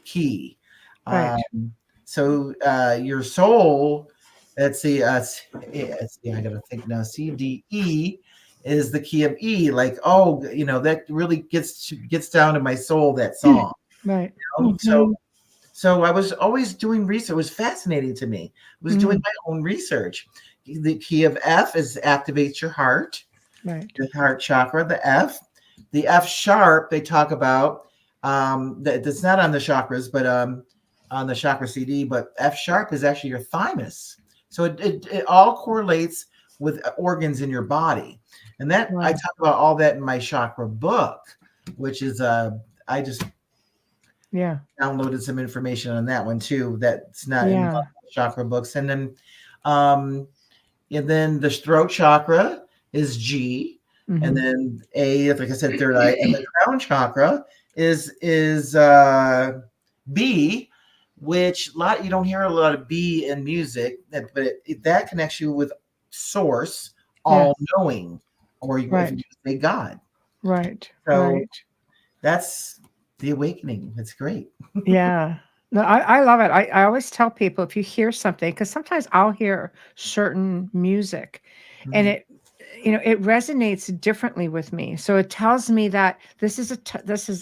key. Right. So your soul, let's see, I gotta think now. C, D, E is the key of E. Like, that really gets down to my soul, that song. Right. Mm-hmm. So I was always doing research. It was fascinating to me. I was doing my own research. The key of F is activates your heart, your heart chakra. The F sharp, they talk about, that's not on the chakras, but on the chakra CD, but F sharp is actually your thymus. So it all correlates with organs in your body. And that I talk about all that in my chakra book, which is I just downloaded some information on that one too. That's not in the chakra books. And then the throat chakra is G, and then A, like I said, third eye, and the crown chakra is B, which you don't hear a lot of B in music, but that connects you with source, all knowing, or if you say God. Right. So that's the awakening. It's great. Yeah. No, I love it. I always tell people, if you hear something, because sometimes I'll hear certain music and it resonates differently with me. So it tells me that this is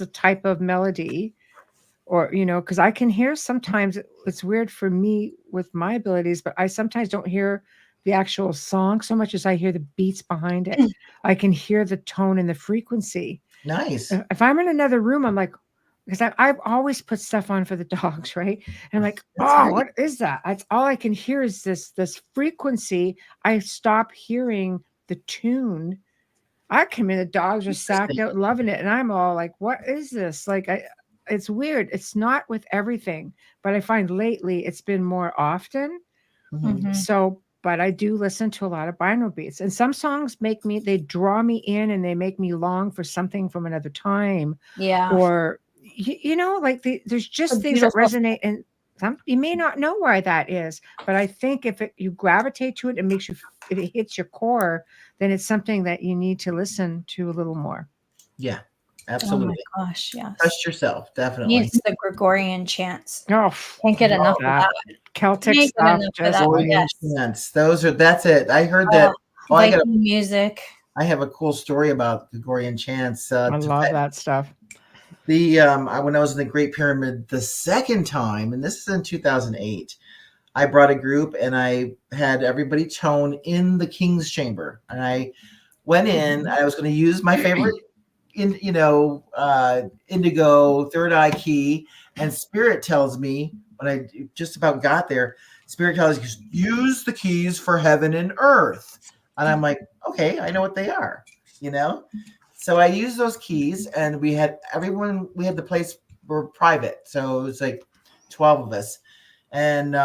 a type of melody, or, because I can hear sometimes, it's weird for me with my abilities, but I sometimes don't hear the actual song so much as I hear the beats behind it. I can hear the tone and the frequency. Nice. If I'm in another room, I'm like, because I've always put stuff on for the dogs, right? And I'm like, what is that? That's all I can hear is this frequency. I stop hearing the tune. I come in, the dogs are sacked out, loving it, and I'm all like, what is this? Like, it's weird. It's not with everything, but I find lately it's been more often Mhm. So, but I do listen to a lot of binaural beats, and some songs they draw me in, and they make me long for something from another time, Yeah. or like there's A just things that beautiful resonate, and you may not know why that is, but I think if you gravitate to it, it makes you, if it hits your core, then it's something that you need to listen to a little more. Yeah, Oh my absolutely. gosh, yes. Trust yourself, definitely. Needs the Gregorian chants. Oh, Can't get enough of that that. Celtic Can't get stuff, enough of just that. Gregorian Yes. chants. That's it. I heard Oh, that. Oh, Viking music. I have a cool story about Gregorian chants. I love that stuff. When I was in the Great Pyramid the second time, and this is in 2008, I brought a group and I had everybody tone in the King's Chamber, and I went in. I was going to use my favorite, indigo third eye key, and Spirit tells me when I just about got there, Spirit tells me, use the keys for heaven and earth, and I'm like, okay, I know what they are, So I used those keys, and we had the place were private, so it was like 12 of us, and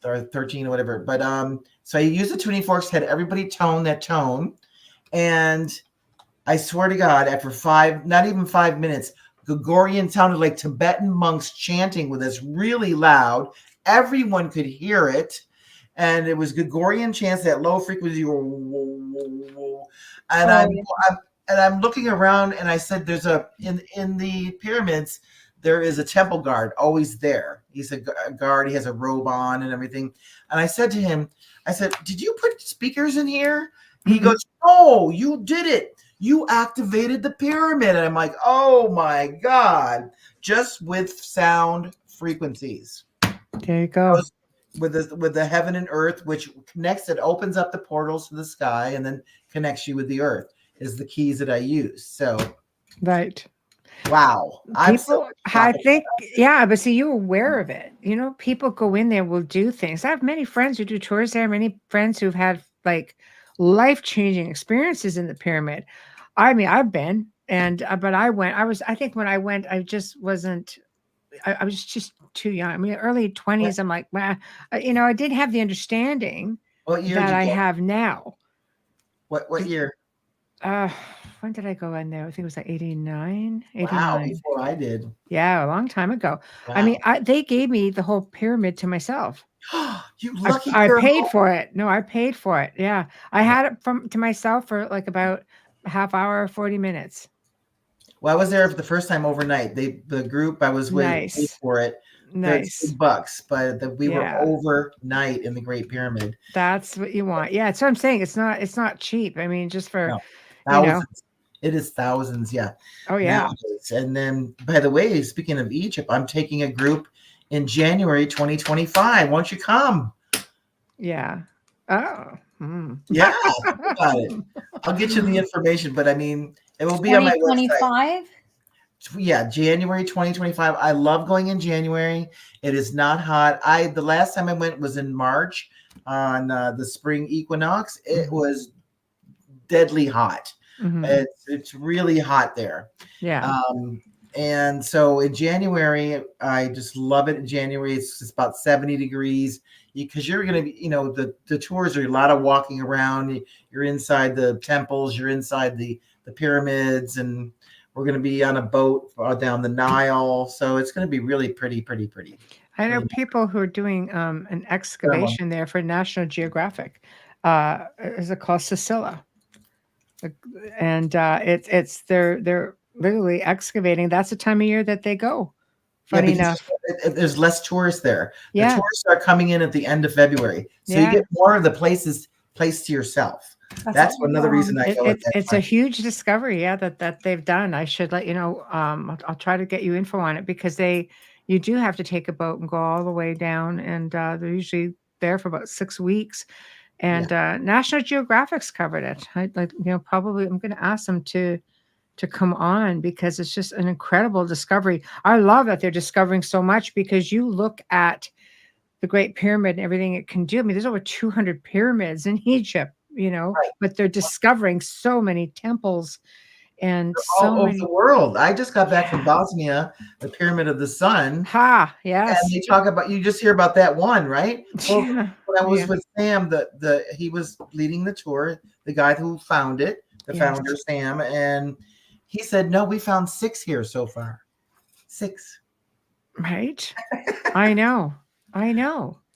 or 13 or whatever. But so I used the tuning forks, had everybody tone that tone, and I swear to God, after not even 5 minutes, Gregorian sounded like Tibetan monks chanting with us really loud. Everyone could hear it. And it was Gregorian chants, that low frequency. And I'm looking around, and I said, there's in the pyramids, there is a temple guard always there. He's a guard. He has a robe on and everything. And I said to him, did you put speakers in here? He goes, oh, you did it. You activated the pyramid. And I'm like, oh my God, just with sound frequencies. There you go. With the heaven and earth, which connects, it opens up the portals to the sky and then connects you with the earth, is the keys that I use. So, right. Wow. I think, yeah, but see, you're aware of it. People go in there, will do things. I have many friends who do tours there, many friends who've had like life-changing experiences in the pyramid. I mean, I've been, but I think when I went, I just wasn't, I was just too young. I mean, early 20s, I'm like, I didn't have the understanding that I have now. What year? When did I go in there? I think it was like 89. Wow, before I did. Yeah, a long time ago. Wow. I mean, they gave me the whole pyramid to myself. You lucky I girl. paid for it. No, I paid for it. Yeah. I had it to myself for like about a half hour, 40 minutes. Well, I was there for the first time overnight. The group I was with paid for it. Nice. $2, but we were overnight in the Great Pyramid. That's what you want. Yeah, that's what I'm saying. It's not cheap. I mean, just for thousands. It is thousands, yeah. Oh yeah. Nowadays. And then, by the way, speaking of Egypt, I'm taking a group in January 2025. Why don't you come? Yeah. Oh. Yeah. About it. I'll get you the information, but I mean, it will be on my website. Yeah, January 2025. I love going in January. It is not hot. The last time I went was in March on the spring equinox. It was deadly hot. It's really hot there. Yeah. And so in January, I just love it. In January, it's about 70 degrees because you're going to be, the tours are a lot of walking around. You're inside the temples, you're inside the pyramids, and we're going to be on a boat down the Nile. So it's going to be really pretty. I know people who are doing an excavation there for National Geographic. Is it called Sicilla? And they're literally excavating. That's the time of year that they go. Funny enough, there's less tourists there. Yeah. The tourists are coming in at the end of February, so you get more of the places placed to yourself. That's another reason I go. It's a huge discovery, that they've done. I should let you know. I'll try to get you info on it because you do have to take a boat and go all the way down, and they're usually there for about 6 weeks. And National Geographic's covered it. Probably I'm going to ask them to come on because it's just an incredible discovery. I love that they're discovering so much because you look at the Great Pyramid and everything it can do. I mean, there's over 200 pyramids in Egypt, but they're discovering so many temples and all so over many. the world. I just got back from Bosnia, the Pyramid of the Sun, Ha, and yes. they talk about, you just hear about that one, right? Well, Yeah. when I was Yeah. with Sam, he was leading the tour, the guy who found it, the Yes. founder, Sam, and he said, no, we found 6 here so far. 6. Right. I know.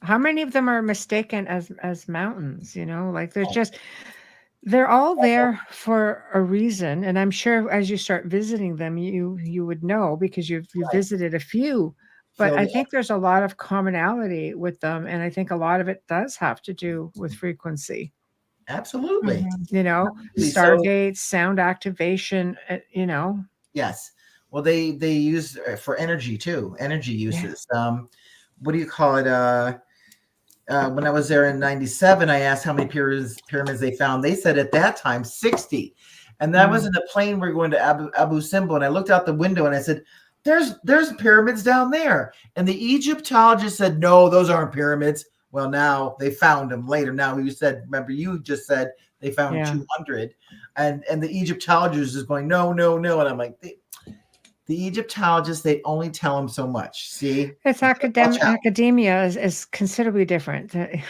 How many of them are mistaken as mountains? Like there's just, they're all there for a reason, and I'm sure as you start visiting them, you would know because you've Right. visited a few. But Feel I the think there's a lot of commonality with them, and I think a lot of it does have to do with frequency. Absolutely. Absolutely. So, Stargates, sound activation. yes. Well, they use for energy too, energy uses. What do you call it? When I was there in '97, I asked how many pyramids they found. They said at that time 60, and that was in a plane. We were going to Abu Simbel, and I looked out the window and I said, "There's pyramids down there." And the Egyptologist said, "No, those aren't pyramids." Well, now they found them later. Now you just said they found 200, and the Egyptologist is going, "No, no, no," and I'm like, the Egyptologists, they only tell them so much. See, it's academia is considerably different. They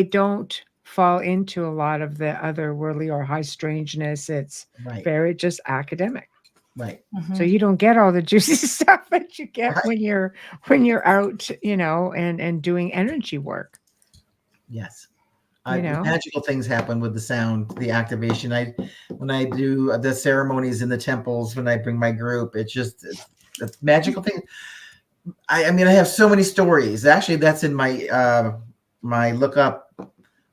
don't fall into a lot of the otherworldly or high strangeness. It's very just academic. Right. So you don't get all the juicy stuff that you get when you're out, and doing energy work. Yes. Magical things happen with the sound, the activation. When I do the ceremonies in the temples, when I bring my group, it's magical thing. I mean, I have so many stories. Actually, that's in my my look up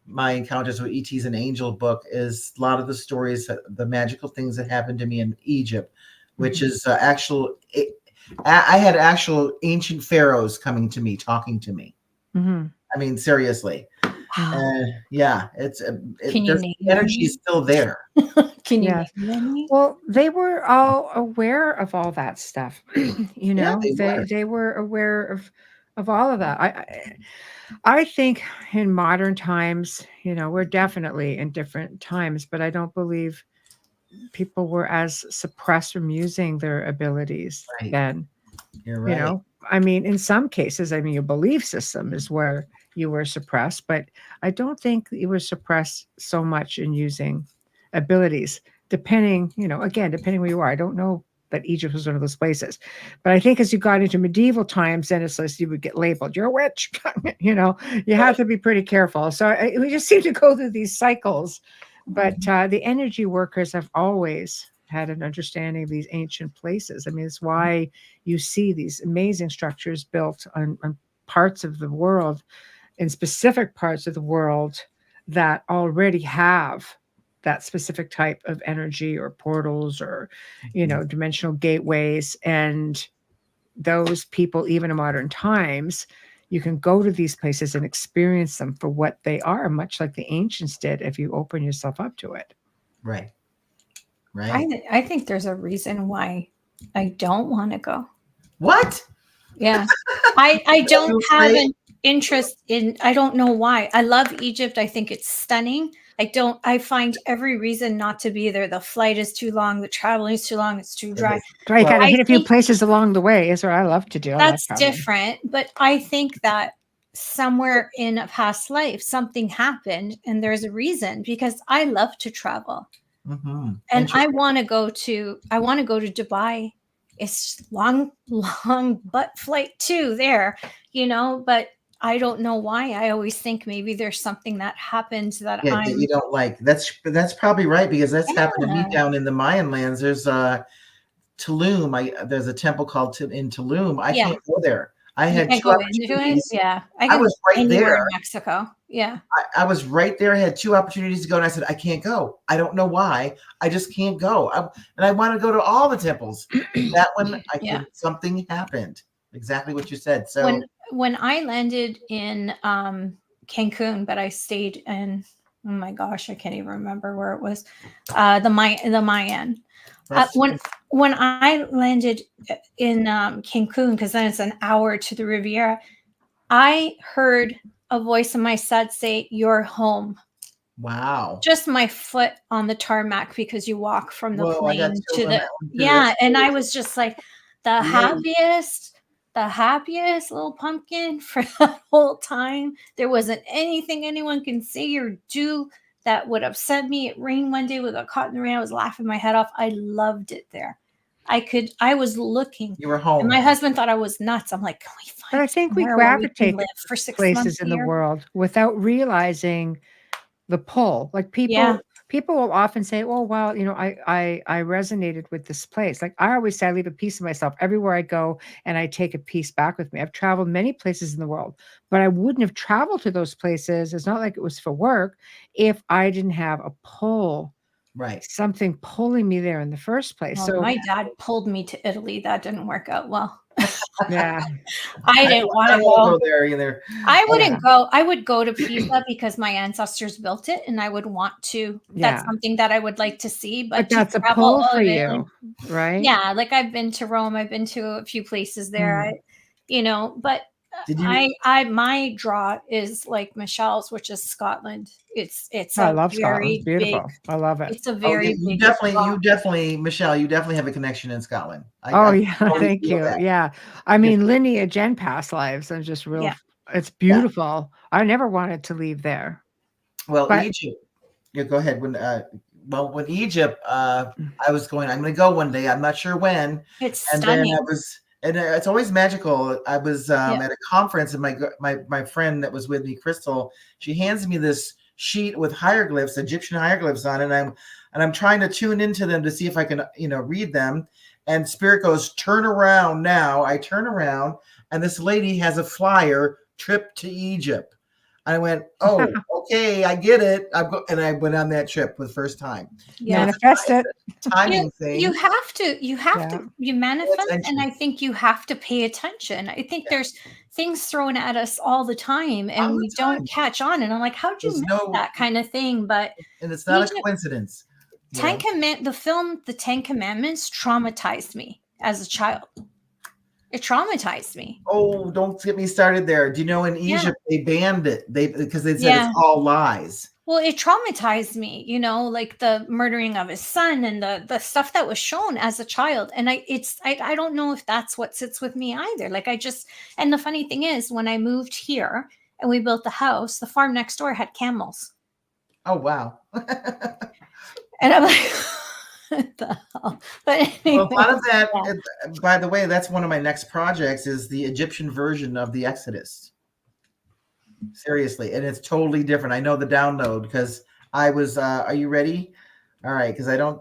my encounters with ETs and angel book. Is a lot of the stories, the magical things that happened to me in Egypt, which is I had actual ancient pharaohs coming to me, talking to me. I mean, seriously. Yeah, the energy is still there. Can you name any? Well, they were all aware of all that stuff. They were aware of all of that. I think in modern times, we're definitely in different times, but I don't believe people were as suppressed from using their abilities then. You're right. I mean, in some cases, your belief system is where you were suppressed, but I don't think you were suppressed so much in using abilities, depending where you are. I don't know that Egypt was one of those places, but I think as you got into medieval times, then it's like you would get labeled, you're a witch. You have to be pretty careful. So we just seem to go through these cycles, but the energy workers have always had an understanding of these ancient places. I mean, it's why you see these amazing structures built on parts of the world, in specific parts of the world that already have that specific type of energy or portals or, dimensional gateways. And those people, even in modern times, you can go to these places and experience them for what they are, much like the ancients did if you open yourself up to it. Right. Right. I think there's a reason why I don't want to go. What? Yeah. I don't have an interest in, I don't know why. I love Egypt. I think it's stunning. I find every reason not to be there. The flight is too long. The traveling is too long. It's too dry. You got to hit a few places along the way. Is what I love to do. That's different. But I think that somewhere in a past life, something happened and there's a reason, because I love to travel. And I want to go to Dubai. It's long butt flight too there, but I don't know why. I always think maybe there's something that happens that that you don't like. That's probably right, because that's happened to me down in the Mayan lands. There's Tulum. There's a temple called in Tulum. I can't go there. I had 2 opportunities. I was right there in Mexico. Yeah. I was right there. I had 2 opportunities to go, and I said, I can't go. I don't know why. I just can't go. And I want to go to all the temples. That one, something happened. Exactly what you said. So when I landed in Cancun, but I stayed in, oh my gosh, I can't even remember where it was. The Mayan. When I landed in Cancun, because then it's an hour to the Riviera, I heard a voice in my set say, "You're home." Wow. Just my foot on the tarmac because you walk from the Whoa, I got plane chills to on the that one too. yeah, That's and I crazy. was just like the You ready? happiest little pumpkin for the whole time. There wasn't anything anyone can say or do that would upset me. It rained one day with a caught in the rain. I was laughing my head off. I loved it there. I was looking, You were and my home. husband thought I was nuts. I'm like, can we But I find think we somewhere where we can gravitate live to for 6 months places a in the year? world without realizing the pull. Like Yeah. people will often say, "Oh, well, I resonated with this place." Like I always say, I leave a piece of myself everywhere I go, and I take a piece back with me. I've traveled many places in the world, but I wouldn't have traveled to those places. It's not like it was for work if I didn't have a pull, Right. something pulling me there in the first place. Well, So my dad pulled me to Italy. That didn't work out well. yeah, I I didn't want don't to want to go. go there either. I yeah, wouldn't go. I would go to Pisa because my ancestors built it and I would want to. That's yeah. something that I would like to see, But but to that's a travel pull all for of Italy. you, right? Yeah, like I've been to Rome, I've been to a few places there. Mm. But Did you? my draw is like Michelle's, which is Scotland. It's I a love Scotland. It's very big, beautiful. I love it. it's a Oh, yeah, very big draw. you definitely, Michelle, you definitely have a connection in Scotland. Oh, I can yeah, totally thank feel you. that. Yeah. I Yes. mean, lineage and past lives are just real Yeah. it's Yeah. beautiful. I never wanted to leave there. Well, But Egypt. Yeah, go ahead. When Egypt, I was going. I'm going to go one day. I'm not sure when. It's And then stunning. it's always magical. I was Yeah. at a conference, and my friend that was with me, Crystal, she hands me this sheet with hieroglyphs, Egyptian hieroglyphs on it, and I'm trying to tune into them to see if I can, read them. And Spirit goes, "Turn around now." I turn around, and this lady has a flyer, trip to Egypt. I went, "Oh, okay, I get it." And I went on that trip for the first time. So Yeah. manifest it. it's a timing You thing. you have Yeah. to you manifest, and Attention. I think you have to pay attention. I think Yeah, there's things thrown at us all the time and all the we don't time. catch on, and I'm like, how'd you There's miss no, that kind of thing? But and it's not a Egypt, coincidence. the film The 10 Commandments traumatized me as a child. It traumatized me. Oh, don't get me started there. Do you know in Yeah. Egypt they banned it? Because they said it's Yeah. all lies. Well, it traumatized me, like the murdering of his son and the stuff that was shown as a child. And I don't know if that's what sits with me either. Like and the funny thing is, when I moved here and we built the house, the farm next door had camels. Oh wow. And I'm like, what the hell? But Well, a anyway, lot of that. yeah. By the way, that's one of my next projects. Is the Egyptian version of the Exodus. Seriously, and it's totally different. I know the download because I was. Are you ready? All right, because I don't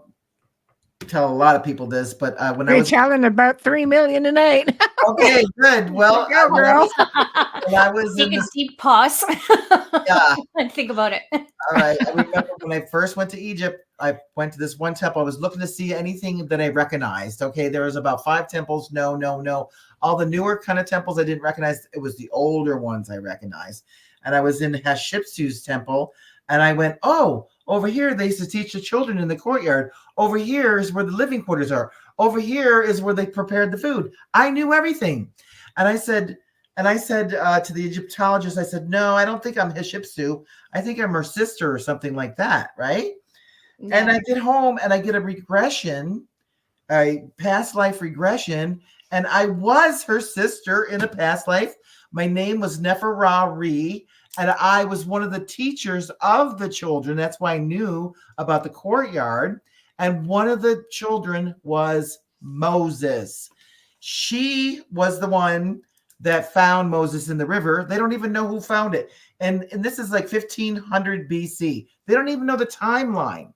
tell a lot of people this, but when I We're was telling about 3 million a night. okay, good. Well, Go, girl. when I was Take in a this, deep pause yeah. and think about it. All right. I remember when I first went to Egypt, I went to this one temple. I was looking to see anything that I recognized. Okay. There was about 5 temples. No, no, no. All the newer kind of temples I didn't recognize. It was the older ones I recognized. And I was in Hatshepsut's temple. And I went, oh, over here, they used to teach the children in the courtyard. Over here is where the living quarters are. Over here is where they prepared the food. I knew everything. And I said to the Egyptologist, I said, no, I don't think I'm Hatshepsut. I think I'm her sister or something like that, right? And Yeah. I get home and I get a regression, a past life regression, and I was her sister in a past life. My name was Neferari, and I was one of the teachers of the children. That's why I knew about the courtyard. And one of the children was Moses. She was the one that found Moses in the river. They don't even know who found it. And this is like 1500 BC. They don't even know the timeline.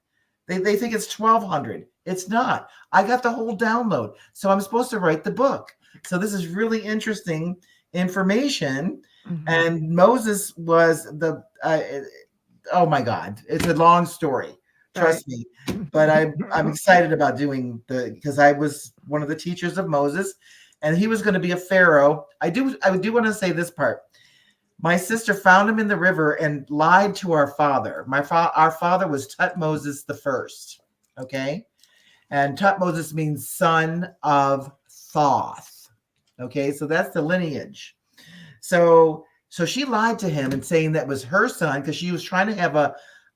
They think it's 1200. It's not. I got the whole download. So I'm supposed to write the book. So this is really interesting information. Mhm. And Moses was oh my God, it's a long story. Trust me. But I'm excited about doing because I was one of the teachers of Moses, and he was going to be a pharaoh. I do want to say this part. My sister found him in the river and lied to our father. Our father was Tutmosis the first. Okay, and Tutmosis means son of Thoth. Okay, so that's the lineage. So she lied to him and saying that was her son because she was trying to have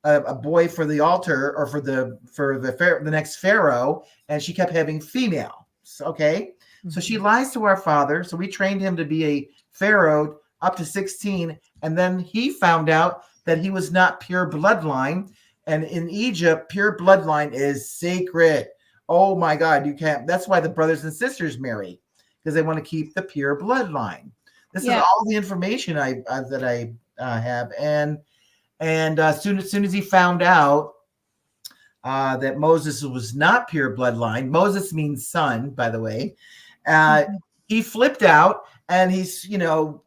a boy for the altar or for the next pharaoh, and she kept having female. Okay, so she lies to our father. So we trained him to be a pharaoh up to 16, and then he found out that he was not pure bloodline. And in Egypt, pure bloodline is sacred. Oh my God, you can't. That's why the brothers and sisters marry, because they want to keep the pure bloodline. This is all the information I have, and as soon as he found out that Moses was not pure bloodline, Moses means son, by the way. He flipped out and he's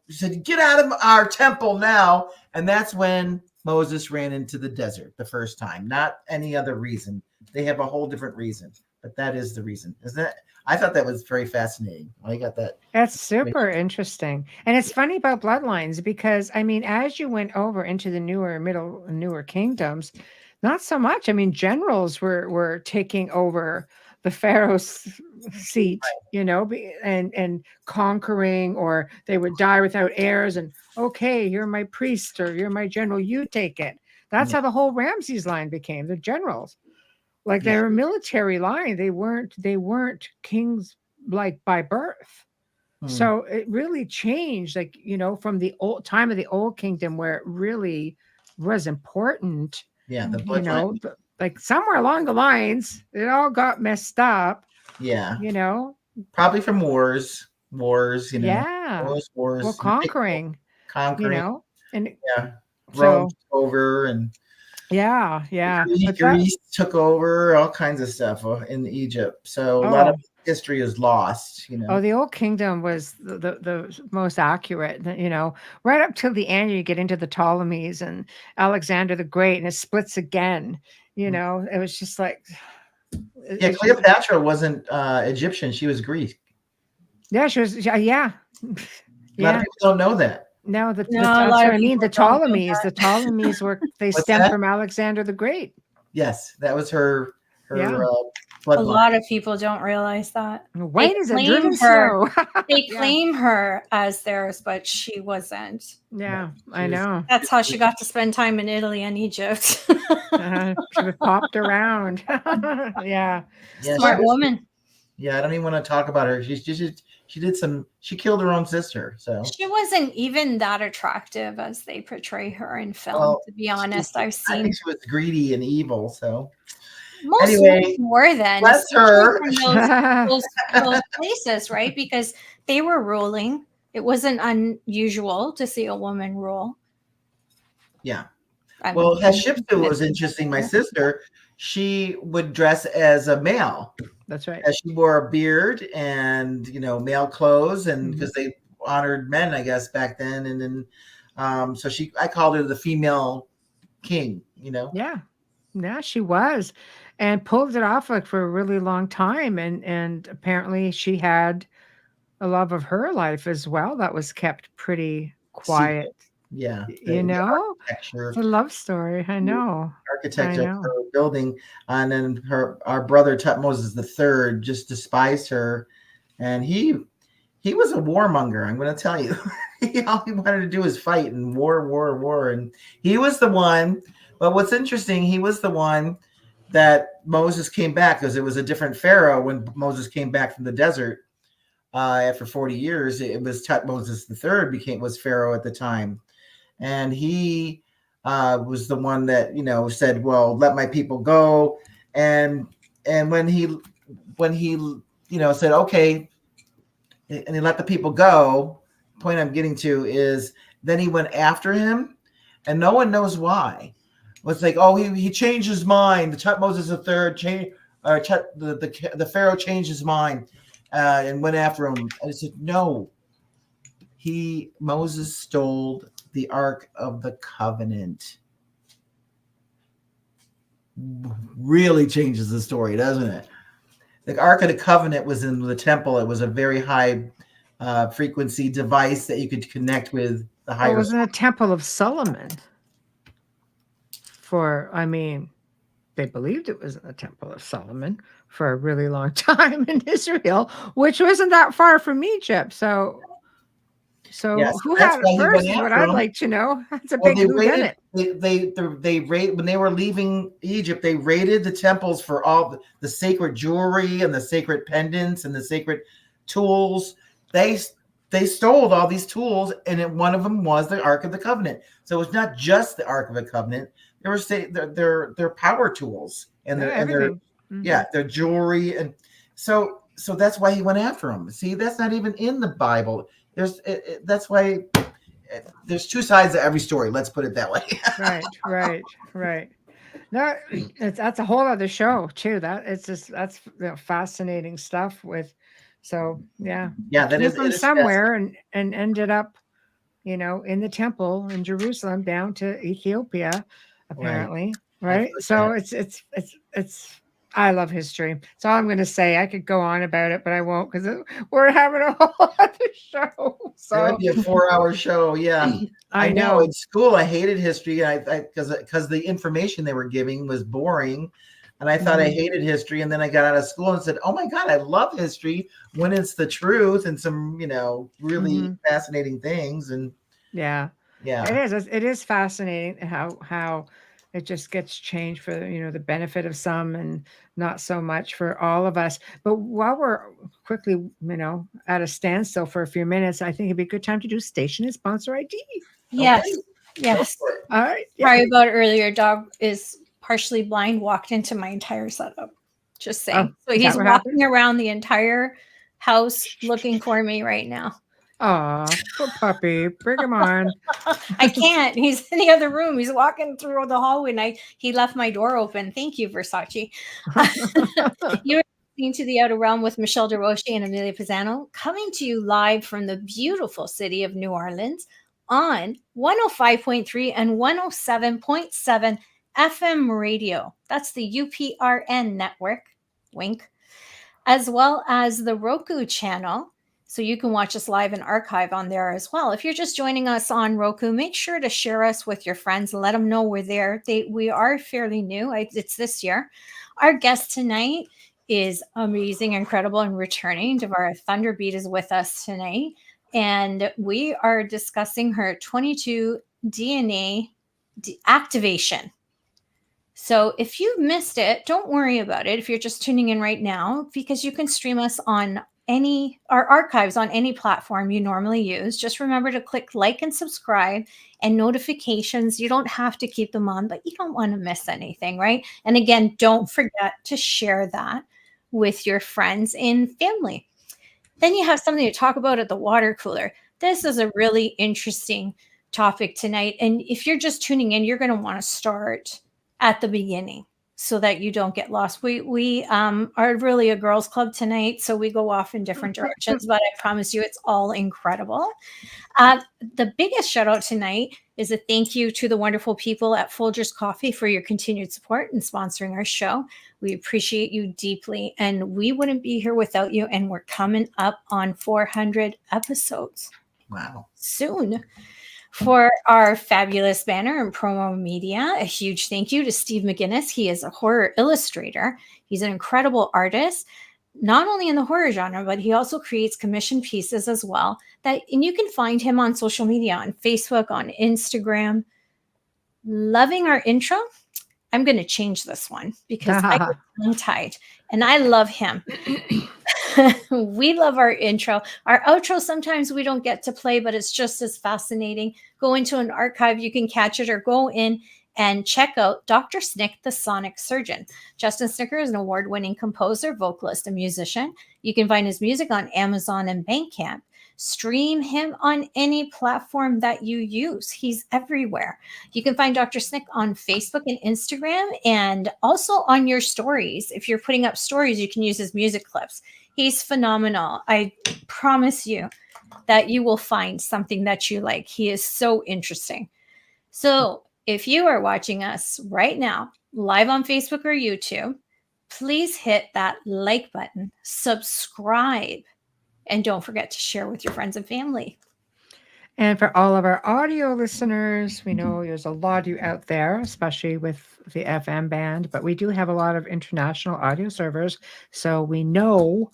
said, "Get out of our temple now!" And that's when Moses ran into the desert the first time. Not any other reason. They have a whole different reason, but that is the reason, isn't it? I thought that was very fascinating. I got that. That's super interesting. And it's funny about bloodlines because, I mean, as you went over into the newer kingdoms, not so much. I mean, generals were taking over the pharaoh's seat, and conquering, or they would die without heirs. And okay, you're my priest or you're my general, you take it. That's how the whole Ramses line became. The generals, like they were a military line. They weren't kings like by birth. So it really changed, like, from the old time of the old kingdom where it really was important. Yeah, the bloodline. Like somewhere along the lines, it all got messed up. Yeah. Probably from wars. Yeah. Wars. Well, conquering. And Rome took over, and Greece took over, all kinds of stuff in Egypt. So a lot of history is lost. Oh, the old kingdom was the most accurate. Right up till the end, you get into the Ptolemies and Alexander the Great, and it splits again. It was just like Cleopatra wasn't Egyptian; she was Greek. Yeah, she was. Yeah. A lot of people don't know that. No, that's what I mean. The Ptolemies. The Ptolemies they stemmed from Alexander the Great. Yes, that was her bloodline. A lot of people don't realize that. Why is it driven slow? They claim her as theirs, but she wasn't. Yeah, I know. That's how she got to spend time in Italy and Egypt. She popped around. Yeah. Smart woman. Yeah, I don't even want to talk about her. She killed her own sister. So she wasn't even that attractive as they portray her in film, to be honest. I think she was greedy and evil. So most women were then. Bless her. From those places, right? Because they were ruling. It wasn't unusual to see a woman rule. Yeah. Hatshepsut was interesting. My sister, she would dress as a male. That's right. She wore a beard and male clothes, and because they honored men, I guess, back then. And then so I called her the female king. Yeah, she was, and pulled it off like for a really long time. And apparently she had a love of her life as well that was kept pretty quiet. Yeah, it's a love story. I know. Architecture of her building, and then our brother Tutmosis III just despised her, and he was a warmonger. I'm going to tell you, all he wanted to do was fight and war, and he was the one. But what's interesting, he was the one that Moses came back, because it was a different pharaoh when Moses came back from the desert after 40 years. It was Tutmosis III was pharaoh at the time. And he was the one that said, "Well, let my people go." And when he said, "Okay," and he let the people go. The point I'm getting to is then he went after him, and no one knows why. It's like, oh, he changed his mind. The Tutmosis III changed, or the pharaoh changed his mind and went after him. And I said, no, Moses stole the Ark of the Covenant. Really changes the story, doesn't it? The Ark of the Covenant was in the temple. It was a very high frequency device that you could connect with the higher. It was in the Temple of Solomon. They believed it was in the Temple of Solomon for a really long time in Israel, which wasn't that far from Egypt. So So Yes, who that's had it why he first went is what after I'd him. like to know. That's a Well, big they who done raided. it. They when they were leaving Egypt, they raided the temples for all the sacred jewelry and the sacred pendants and the sacred tools. They stole all these tools, and one of them was the Ark of the Covenant. So it's not just the Ark of the Covenant. They were their power tools and Yeah, their everything. their jewelry, and so that's why he went after them. See, that's not even in the Bible. That's why there's two sides to every story. Let's put it that way. Right. No, that's a whole other show too. That's fascinating stuff with. So yeah, Yeah, it that came is from it is somewhere and ended up, in the temple in Jerusalem down to Ethiopia, right. apparently. I've Right. heard So that. it's I love history. That's all I'm going to say. I could go on about it, but I won't because we're having a whole other show. It might So be a 4-hour show. Yeah, I I know. know. In school, I hated history. I because the information they were giving was boring, and I thought I Mhm. hated history. And then I got out of school and said, "Oh my God, I love history when it's the truth and some really Mhm. fascinating things." And Yeah. yeah, It is fascinating how it just gets changed for, the benefit of some and not so much for all of us. But while we're quickly, at a standstill for a few minutes, I think it'd be a good time to do station and sponsor ID. okay, Yes. go Yes. for it. All right. Yeah. Sorry about earlier. Dog is partially blind, walked into my entire setup. Just Oh, saying. So is he's that what happened? walking around the entire house looking for me right now. Aw, poor puppy. Bring him on. I can't. He's in the other room. He's walking through the hallway and he left my door open. Thank you, Versace. You're listening to The Outer Realm with Michelle DeRoche and Amelia Pisano, coming to you live from the beautiful city of New Orleans on 105.3 and 107.7 FM radio. That's the UPRN network, wink, as well as the Roku channel. So you can watch us live and archive on there as well. If you're just joining us on Roku, make sure to share us with your friends. Let them know we're there. We are fairly new. It's this year. Our guest tonight is amazing, incredible, and returning. Devara Thunderbeat is with us tonight. And we are discussing her 22 DNA activation. So if you missed it, don't worry about it if you're just tuning in right now, because you can stream us on our archives on any platform you normally use. Just remember to click like and subscribe and notifications. You don't have to keep them on, but you don't want to miss anything, right? And again, don't forget to share that with your friends and family. Then you have something to talk about at the water cooler. This is a really interesting topic tonight. And if you're just tuning in, you're going to want to start at the beginning so that you don't get lost. We are really a girls club tonight, so we go off in different directions, but I promise you it's all incredible. The biggest shout out tonight is a thank you to the wonderful people at Folgers Coffee for your continued support and sponsoring our show. We appreciate you deeply, and we wouldn't be here without you. And we're coming up on 400 episodes Wow. soon. For our fabulous banner and promo media, a huge thank you to Steve McGinnis. He is a horror illustrator. He's an incredible artist, not only in the horror genre, but he also creates commission pieces as well. And you can find him on social media, on Facebook, on Instagram. Loving our intro. I'm going to change this one because I get tongue-tied, and I love him. We love our intro. Our outro, sometimes we don't get to play, but it's just as fascinating. Go into an archive, you can catch it, or go in and check out Dr. Snick, the Sonic Surgeon. Justin Snicker is an award-winning composer, vocalist, and musician. You can find his music on Amazon and Bandcamp. Stream him on any platform that you use. He's everywhere. You can find Dr. Snick on Facebook and Instagram, and also on your stories. If you're putting up stories, you can use his music clips. He's phenomenal. I promise you that you will find something that you like. He is so interesting. So if you are watching us right now, live on Facebook or YouTube, please hit that like button, subscribe, and don't forget to share with your friends and family. And for all of our audio listeners, we know there's a lot of you out there, especially with the FM band, but we do have a lot of international audio servers. So we know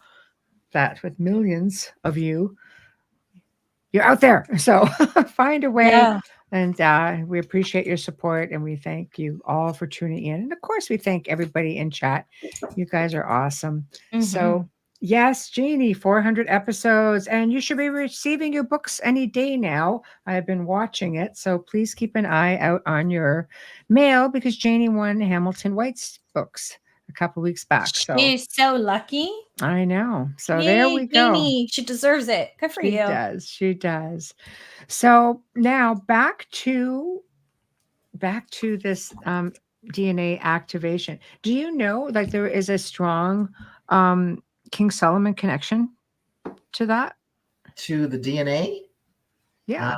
that with millions of you, you're out there. So find a way. Yeah. And we appreciate your support, and we thank you all for tuning in. And of course, we thank everybody in chat. You guys are awesome. So, yes, Jeannie, 400 episodes, and you should be receiving your books any day now. I've been watching it. So please keep an eye out on your mail, because Janie won Hamilton White's books a couple weeks back. So She's so lucky. I know. So Yay, there we go. Janie. She deserves it. Good for She you. does. She does. So now back to this DNA activation. Do you know, like, there is a strong King Solomon connection to that? To the DNA? Yeah.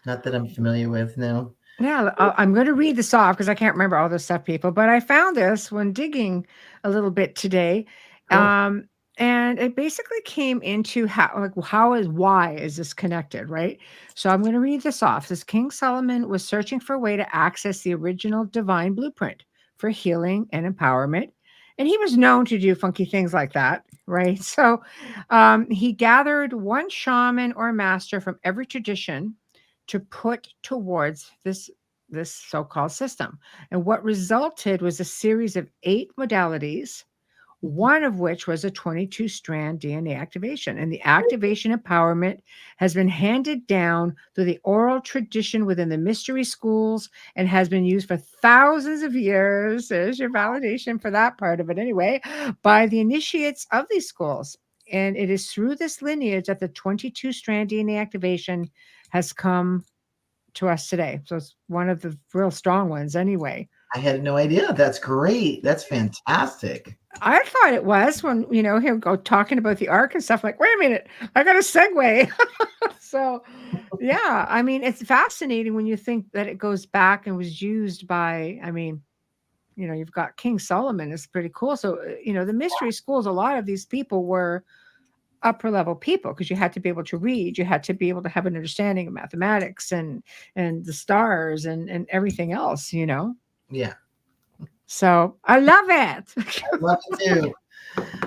Not that I'm familiar with, no. Yeah, I'm going to read this off because I can't remember all this stuff, people. But I found this when digging a little bit today. Cool. And it basically came into why is this connected, right? So I'm going to read this off. This King Solomon was searching for a way to access the original divine blueprint for healing and empowerment. And he was known to do funky things like that, right? So he gathered one shaman or master from every tradition to put towards this so-called system. And what resulted was a series of 8 modalities, one of which was a 22-strand DNA activation. And the activation empowerment has been handed down through the oral tradition within the mystery schools and has been used for thousands of years. There's your validation for that part of it anyway, by the initiates of these schools. And it is through this lineage that the 22-strand DNA activation has come to us today. So it's one of the real strong ones anyway. I had no idea. That's great. That's fantastic. I thought it was when, he'll go talking about the ark and stuff, like, wait a minute, I got a segue. So, yeah, I mean, it's fascinating when you think that it goes back and was used by, you've got King Solomon. It's pretty cool. So, the mystery schools, a lot of these people were upper level people because you had to be able to read, you had to be able to have an understanding of mathematics and the stars and everything else, Yeah. So I love it. I love it too.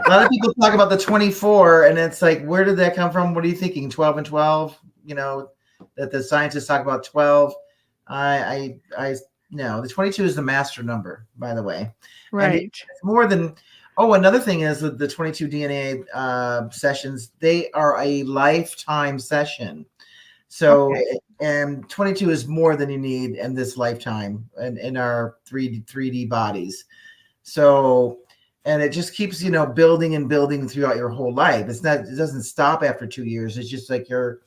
A lot of people talk about the 24, and it's like, where did that come from? What are you thinking? 12 and 12? That the scientists talk about 12. I no, the 22 is the master number, by the way. Right. It's more than. Oh, another thing is with the 22 DNA sessions, they are a lifetime session. So, and 22 is more than you need in this lifetime and in our 3D bodies. So, and it just keeps, building and building throughout your whole life. It doesn't stop after 2 years. It's just like you're,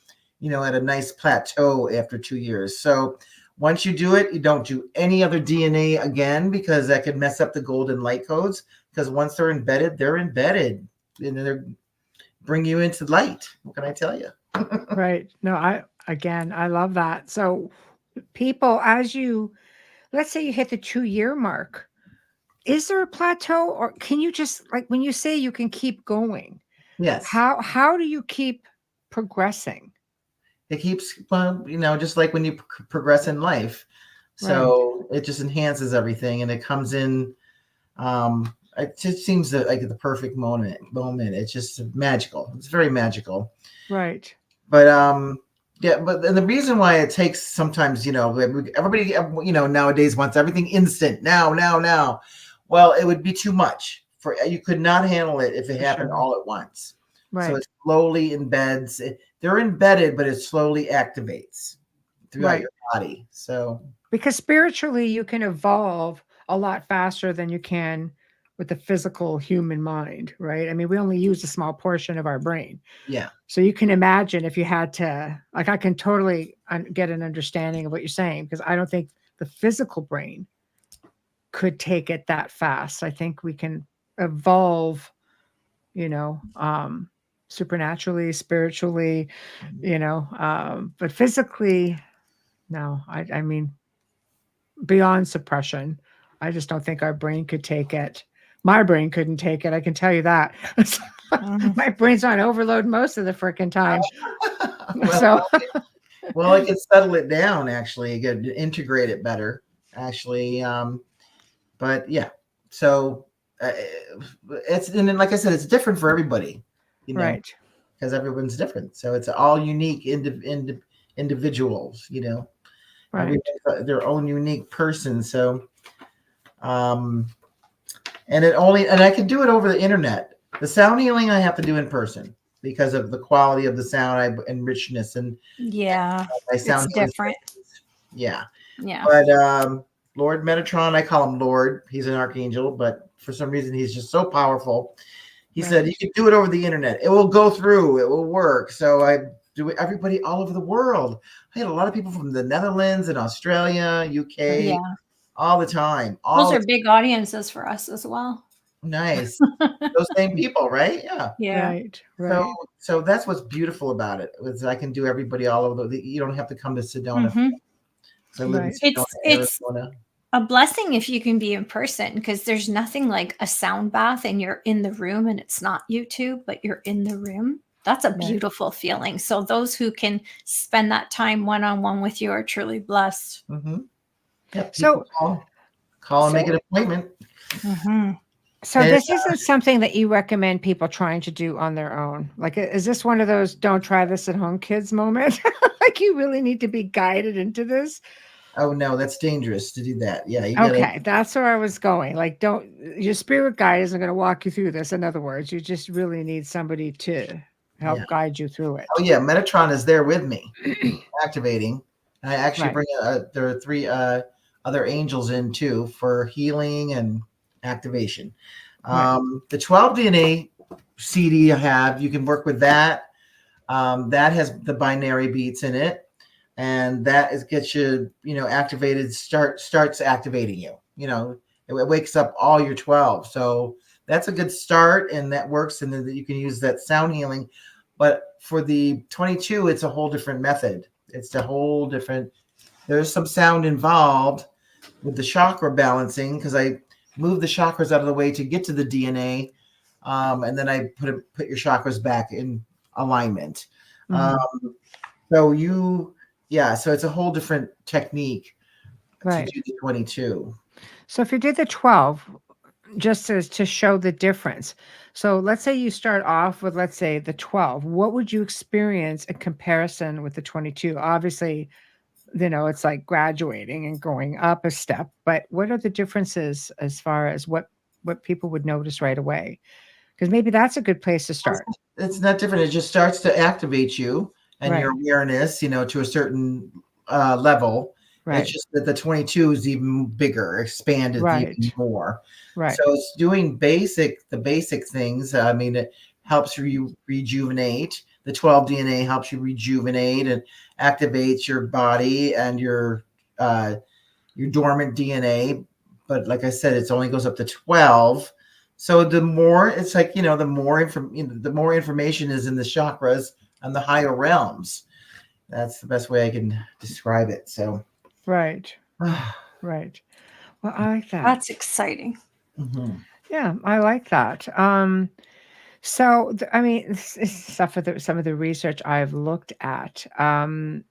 at a nice plateau after 2 years. So once you do it, you don't do any other DNA again, because that could mess up the golden light codes. Because once they're embedded, and they're bring you into light. What can I tell you? Right. No, I love that. So people, let's say you hit the 2-year mark, is there a plateau, or can you just, like, when you say you can keep going? Yes. How do you keep progressing? It keeps, just like when you progress in life. So It just enhances everything, and it comes in. It just seems like the perfect moment. It's just magical. It's very magical. Right. But yeah, and the reason why it takes sometimes, everybody, nowadays wants everything instant now. Well, it would be too much you could not handle it if it happened all at once. Right. So it slowly embeds. They're embedded, but it slowly activates throughout your body. So because spiritually, you can evolve a lot faster than you can with the physical human mind, right? I mean, we only use a small portion of our brain. Yeah. So you can imagine if you had to, like, I can totally get an understanding of what you're saying, because I don't think the physical brain could take it that fast. I think we can evolve, supernaturally, spiritually, but physically, no. I mean, beyond suppression, I just don't think our brain could take it. My brain couldn't take it. I can tell you that. My brain's on overload most of the freaking time. Well, I could settle it down, actually. I could integrate it better, actually. But yeah, so it's, and then, like I said, it's different for everybody, Right. because everyone's different. So it's all unique individuals, you know. Right. Everyone's got their own unique person. So, and I can do it over the internet. The sound healing I have to do in person because of the quality of the sound and richness and Yeah. my sound It's healing different. sessions. Yeah. Yeah. But Lord Metatron, I call him Lord. He's an archangel, but for some reason he's just so powerful. He said, you can do it over the internet. It will go through. It will work. So I do it. Everybody all over the world. I had a lot of people from the Netherlands and Australia, UK, Yeah. all the time. Those are big audiences for us as well. Nice. Those same people, right? Yeah. Yeah. Right. So that's what's beautiful about it. Is I can do everybody all over you don't have to come to Sedona. Mhm. So I live in Sedona, It's Arizona. a blessing if you can be in person, because there's nothing like a sound bath and you're in the room and it's not YouTube, but you're in the room. That's a beautiful feeling. So those who can spend that time one-on-one with you are truly blessed. Mm-hmm. Yep. So call and make an appointment. Mm-hmm. So this isn't something that you recommend people trying to do on their own. Like, is this one of those "don't try this at home, kids" moment? Like, you really need to be guided into this. Oh no, that's dangerous to do that. Yeah. Okay, that's where I was going. Like, your spirit guide isn't going to walk you through this. In other words, you just really need somebody to help guide you through it. Oh yeah, Metatron is there with me, activating. And I actually bring there are 3 other angels in too for healing and activation. The 12 DNA CD I have, you can work with that. That has the binary beats in it, and that gets you, activated. Starts activating you. It wakes up all your 12. So that's a good start, and that works. And then you can use that sound healing. But for the 22, it's a whole different method. It's a whole different. There's some sound involved with the chakra balancing because I move the chakras out of the way to get to the DNA, and then I put your chakras back in alignment. So it's a whole different technique to do the 22. So if you did the 12, just to show the difference. So let's say you start off with, let's say, the 12. What would you experience in comparison with the 22? Obviously, it's like graduating and going up a step, but what are the differences as far as what people would notice right away? Because maybe that's a good place to start. It's not different. It just starts to activate you and your awareness, to a certain level. Right. It's just that the 22 is even bigger, expanded even more. Right. So it's doing the basic things. I mean, it helps you rejuvenate. The 12 DNA helps you rejuvenate and activates your body and your dormant DNA. But like I said, it only goes up to 12. So the more it's like, the more information is in the chakras and the higher realms. That's the best way I can describe it. So. Right. Right. Well, I like that. That's exciting. Mm-hmm. Yeah, I like that. So, I mean, some of the research I've looked at, and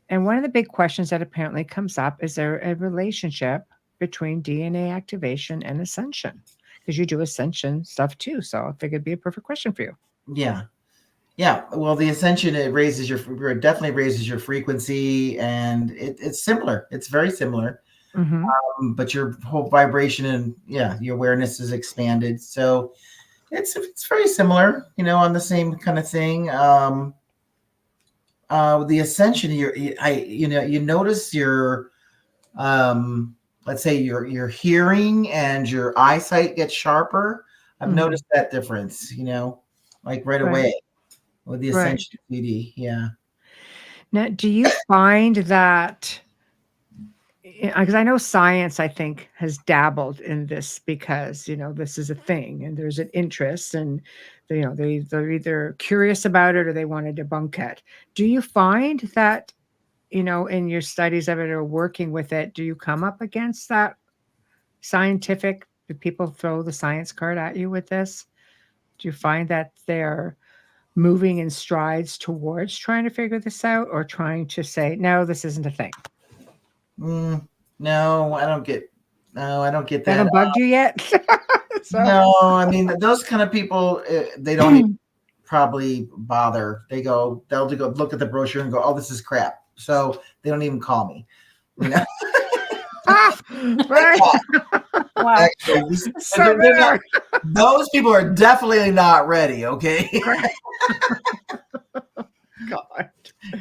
one of the big questions that apparently comes up is there a relationship between DNA activation and ascension? Because you do ascension stuff too, so I figured it'd be a perfect question for you. Yeah. Yeah, well, the ascension, it definitely raises your frequency, and it's similar. It's very similar, but your whole vibration and your awareness is expanded. So it's very similar, on the same kind of thing. The ascension, you notice your, let's say your hearing and your eyesight gets sharper. I've noticed that difference, like right away. With the ascension CD, yeah. Now, do you find that, because I know science, I think, has dabbled in this because, this is a thing and there's an interest and, they're either curious about it or they want to debunk it. Do you find that, in your studies of it or working with it, do you come up against that scientific? Do people throw the science card at you with this? Do you find that they're moving in strides towards trying to figure this out or trying to say, no, this isn't a thing? No, I don't get that. They haven't bugged you yet? No, I mean, those kind of people, they don't even probably bother. They'll go look at the brochure and go, oh, this is crap. So they don't even call me. You know? Right. Wow. Actually, So they're not, those people are definitely not ready. Okay. God.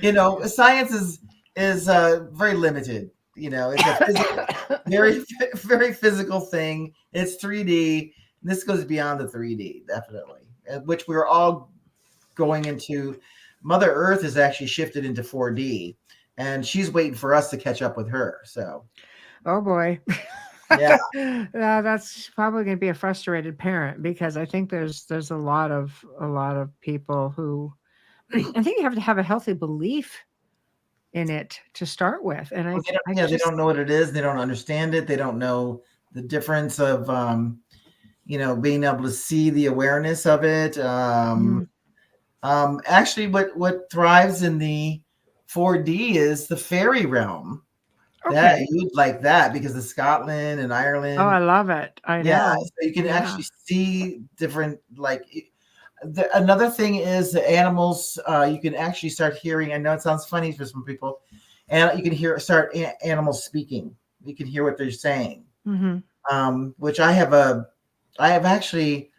You know, science is very limited. You know, it's a very very physical thing. It's 3D. This goes beyond the 3D, definitely, which we're all going into. Mother Earth has actually shifted into 4D, and she's waiting for us to catch up with her. So, Oh boy. yeah, That's probably going to be a frustrated parent, because I think there's a lot of people who I think you have to have a healthy belief in it to start with. And well, they don't know what it is. They don't understand it. They don't know the difference of you know, being able to see the awareness of it. Actually, what thrives in the 4D is the fairy realm. That okay. you'd like that because of Scotland and Oh, Ireland. I love it. I Yeah, know. so you can Yeah. actually see different, like another thing is the animals. You can actually start hearing. I know it sounds funny for some people, and you can start animals speaking. You can hear what they're saying. Which I have actually,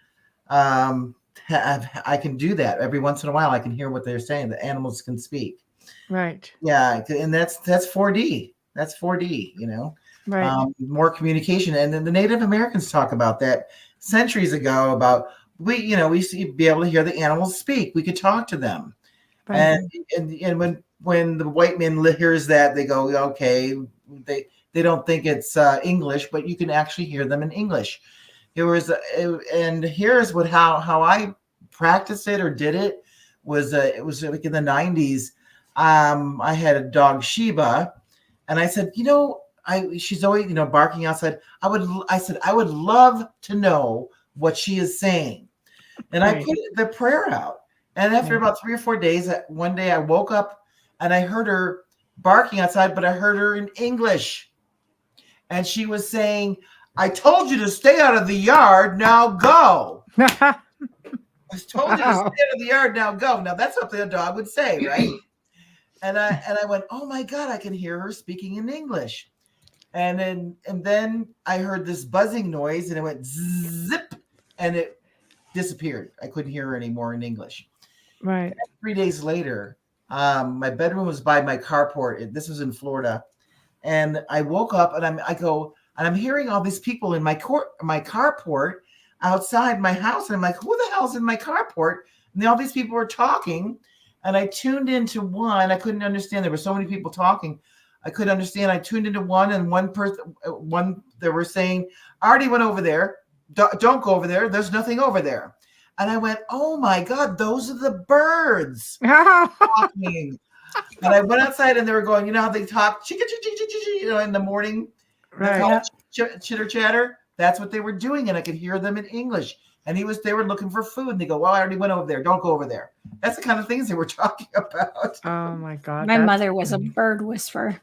I can do that every once in a while. I can hear what they're saying. The animals can speak. Right. Yeah, and that's 4D. That's 4D. You know, Right. more communication. And then the Native Americans talk about that centuries ago. About we used to be able to hear the animals speak. We could talk to them. Right. And when the white man hears that, they go, okay, they don't think it's English, but you can actually hear them in English. And here's how I practiced it or did it was it was like in the 90s. I had a dog Sheba, and I said, she's always barking outside. I said I would love to know what she is saying, and I put the prayer out. And after about 3 or 4 days, one day I woke up and I heard her barking outside, but I heard her in English, and she was saying, I told you to stay out of the yard. Now go. I told you to stay out of the yard. Now go. Now that's something a dog would say, right? And I went, oh my God, I can hear her speaking in English. And then I heard this buzzing noise, and it went zip, and it disappeared. I couldn't hear her anymore in English. Right. And 3 days later, my bedroom was by my carport. This was in Florida. And I woke up and I'm hearing all these people in my carport outside my house. And I'm like, who the hell's in my carport? And all these people were talking. And I tuned into one. I couldn't understand. There were so many people talking. I couldn't understand. I tuned into one, and one they were saying, I already went over there. Don't go over there. There's nothing over there. And I went, oh my God, those are the birds talking. And I went outside, and they were going, you know how they talk, in the morning, Right. Chitter chatter. That's what they were doing, and I could hear them in English. And they were looking for food, and they go, well, I already went over there. Don't go over there. That's the kind of things they were talking about. Oh my God. My mother was a bird whisperer.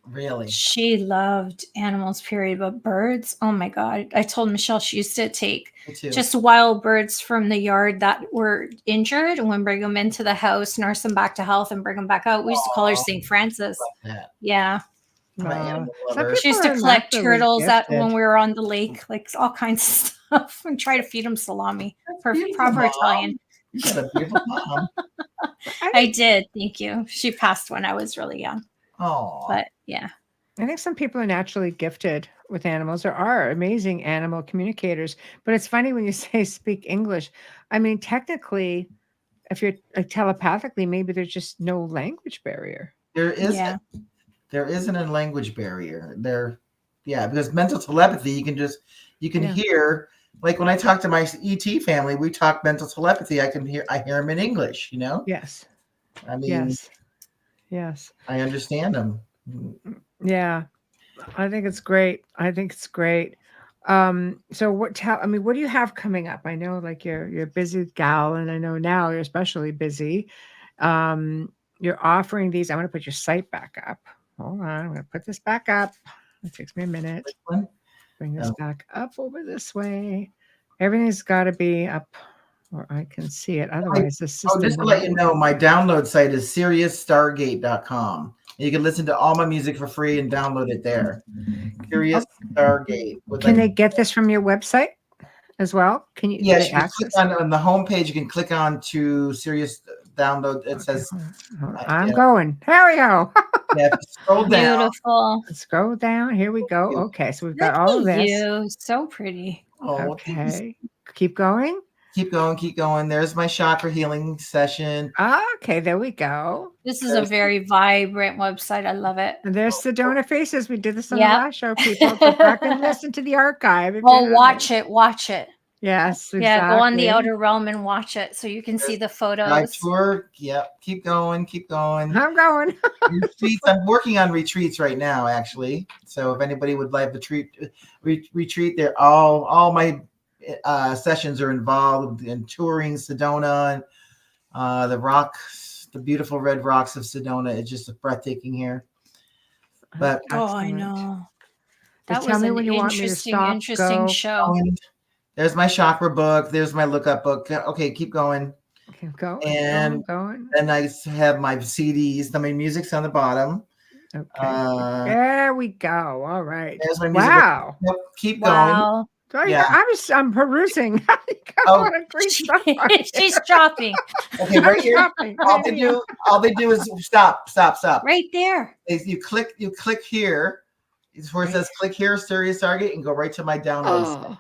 Really? She loved animals, period, but birds, oh my God. I told Michelle she used to take just wild birds from the yard that were injured and would bring them into the house, nurse them back to health, and bring them back out. We used to call her St. Francis. Yeah. She used to collect turtles when we were on the lake, like all kinds of stuff, and try to feed them salami. Proper Italian. You got a beautiful mom. I did. Thank you. She passed when I was really young. Oh, but yeah, I think some people are naturally gifted with animals. There are amazing animal communicators, but it's funny when you say speak English. I mean, technically, if you're telepathically, maybe there's just no language barrier. There isn't. There isn't a language barrier there. Yeah, because mental telepathy, you can hear. Like when I talk to my ET family, we talk mental telepathy. I hear them in English. Yes. I mean, yes. I understand them. Yeah, I think it's great. So what do you have coming up? I know like you're a busy gal, and I know now you're especially busy. You're offering these. I want to put your site back up. Hold on, I'm going to put this back up. It takes me a minute. Bring this back up over this way. Everything's got to be up or I can see it. Otherwise, the Oh, system just to will let you not know, my download site is SiriusStargate.com. You can listen to all my music for free and download it there. Curious Stargate. With Can like, they get this from your website as well? Can you? Do yes, they you can click access? on the homepage. You can click on to Sirius download. It Okay, says, hold on. you I'm know, going. Here we go. yeah, if you scroll down. Beautiful. Let's go down. Here we go. Okay, so we've got Look all of at this. you. So pretty. Oh, thank you. Okay, keep going. Keep going, keep going. There's my chakra healing session. Okay, there we go. This is a very vibrant website. I love it. And there's Sedona Faces. We did this on Yep. the last show. People, go back and listen to the archive. if Oh, you're not watch there. it. Watch it. Yes, exactly. Yeah, go on the outer realm and watch it so you can see the Guide photos. tour. Yep. Keep going, keep going. I'm going. Retreats. I'm working on retreats right now, actually. So if anybody would like the retreat, they're all my sessions are involved in touring Sedona and the beautiful red rocks of Sedona. It's just breathtaking here. But Oh, I Excellent. know. Just That tell was me an when you want me to stop, interesting go. show. there's my chakra book. There's my lookup book. Okay, keep going. Keep going. And going. then I have my CDs. My music's on the bottom. Okay. There we go. All right. There's my music. Wow. Yep, keep Wow. Yeah. I'm perusing. Oh, What a great stuff. She's shopping. going. Okay, right here. Shopping. All they do is stop. Right there. You click here. It's where it says click here, Sirius Target, and go right to my downloads. Oh,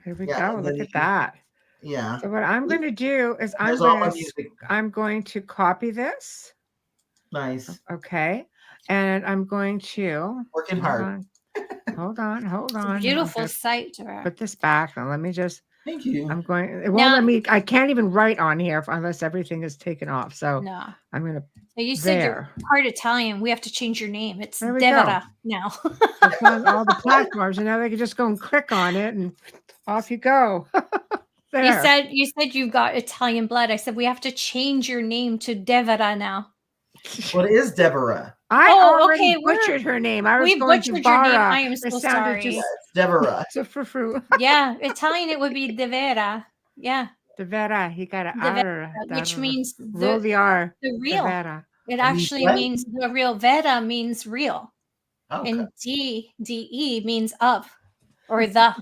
here we Yeah, go. and then Look you at that. Yeah. So what I'm going to do is There's all my music. I'm going to copy this. Nice. Okay. And I'm going to Working hard. Hold on. It's a beautiful site, Devara. Put this back. Now let me just Thank you. I'm going it won't let me I can't even write on here unless everything is taken off. So No. I'm gonna Now, you said you're part Italian. We have to change your name. It's There we Devara now. It's on all the platforms, and now they can just go and click on it, and off you go. There. You said you've got Italian blood. I said we have to change your name to Devara now. Well, it is Devara. I already okay, butchered her name. I was we going butchered to your name. Bara. I am so sorry. It's Devara. So frou. Yeah, Italian it would be Devara. Yeah, Devara. He got an Devara, R. which means roll the R. the real. Devara. It actually means the real. Veda means real, and DE means of or the.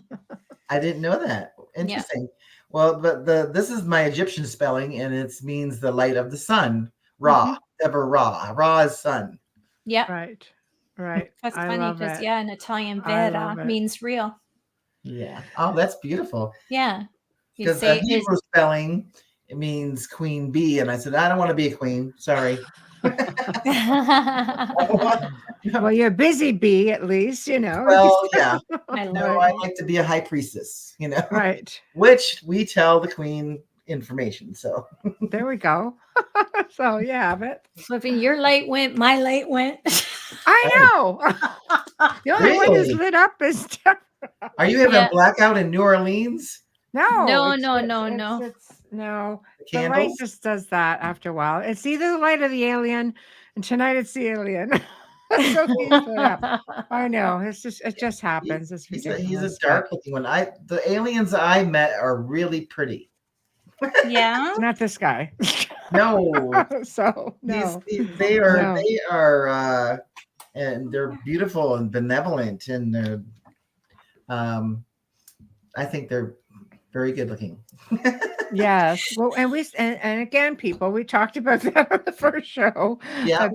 I didn't know that. Interesting. Yeah. Well, but this is my Egyptian spelling, and it means the light of the sun. Ra, ever Ra. Ra is sun. Yeah. Right. That's funny because in Italian, vera means real. Yeah. Oh, that's beautiful. Yeah. Because the Hebrew spelling, it means queen bee, and I said I don't want to be a queen. Sorry. Well, you're a busy bee, at least, you know. Well, yeah. I like to be a high priestess, you know. Right. Which we tell the queen information. So there we go. So you have it. Flipping, your light went, my light went. I know. The only one that's lit up is Devara. Are you having a blackout in New Orleans? No. No. The light just does that after a while. It's either the light or the alien, and tonight it's the alien. So I know. It just happens. He's a dark looking one. The aliens I met are really pretty. Yeah. Not this guy. No. So no. They are and they're beautiful and benevolent, and they're I think they're very good looking. Yes. Well, and again, people, we talked about that on the first show. Yeah.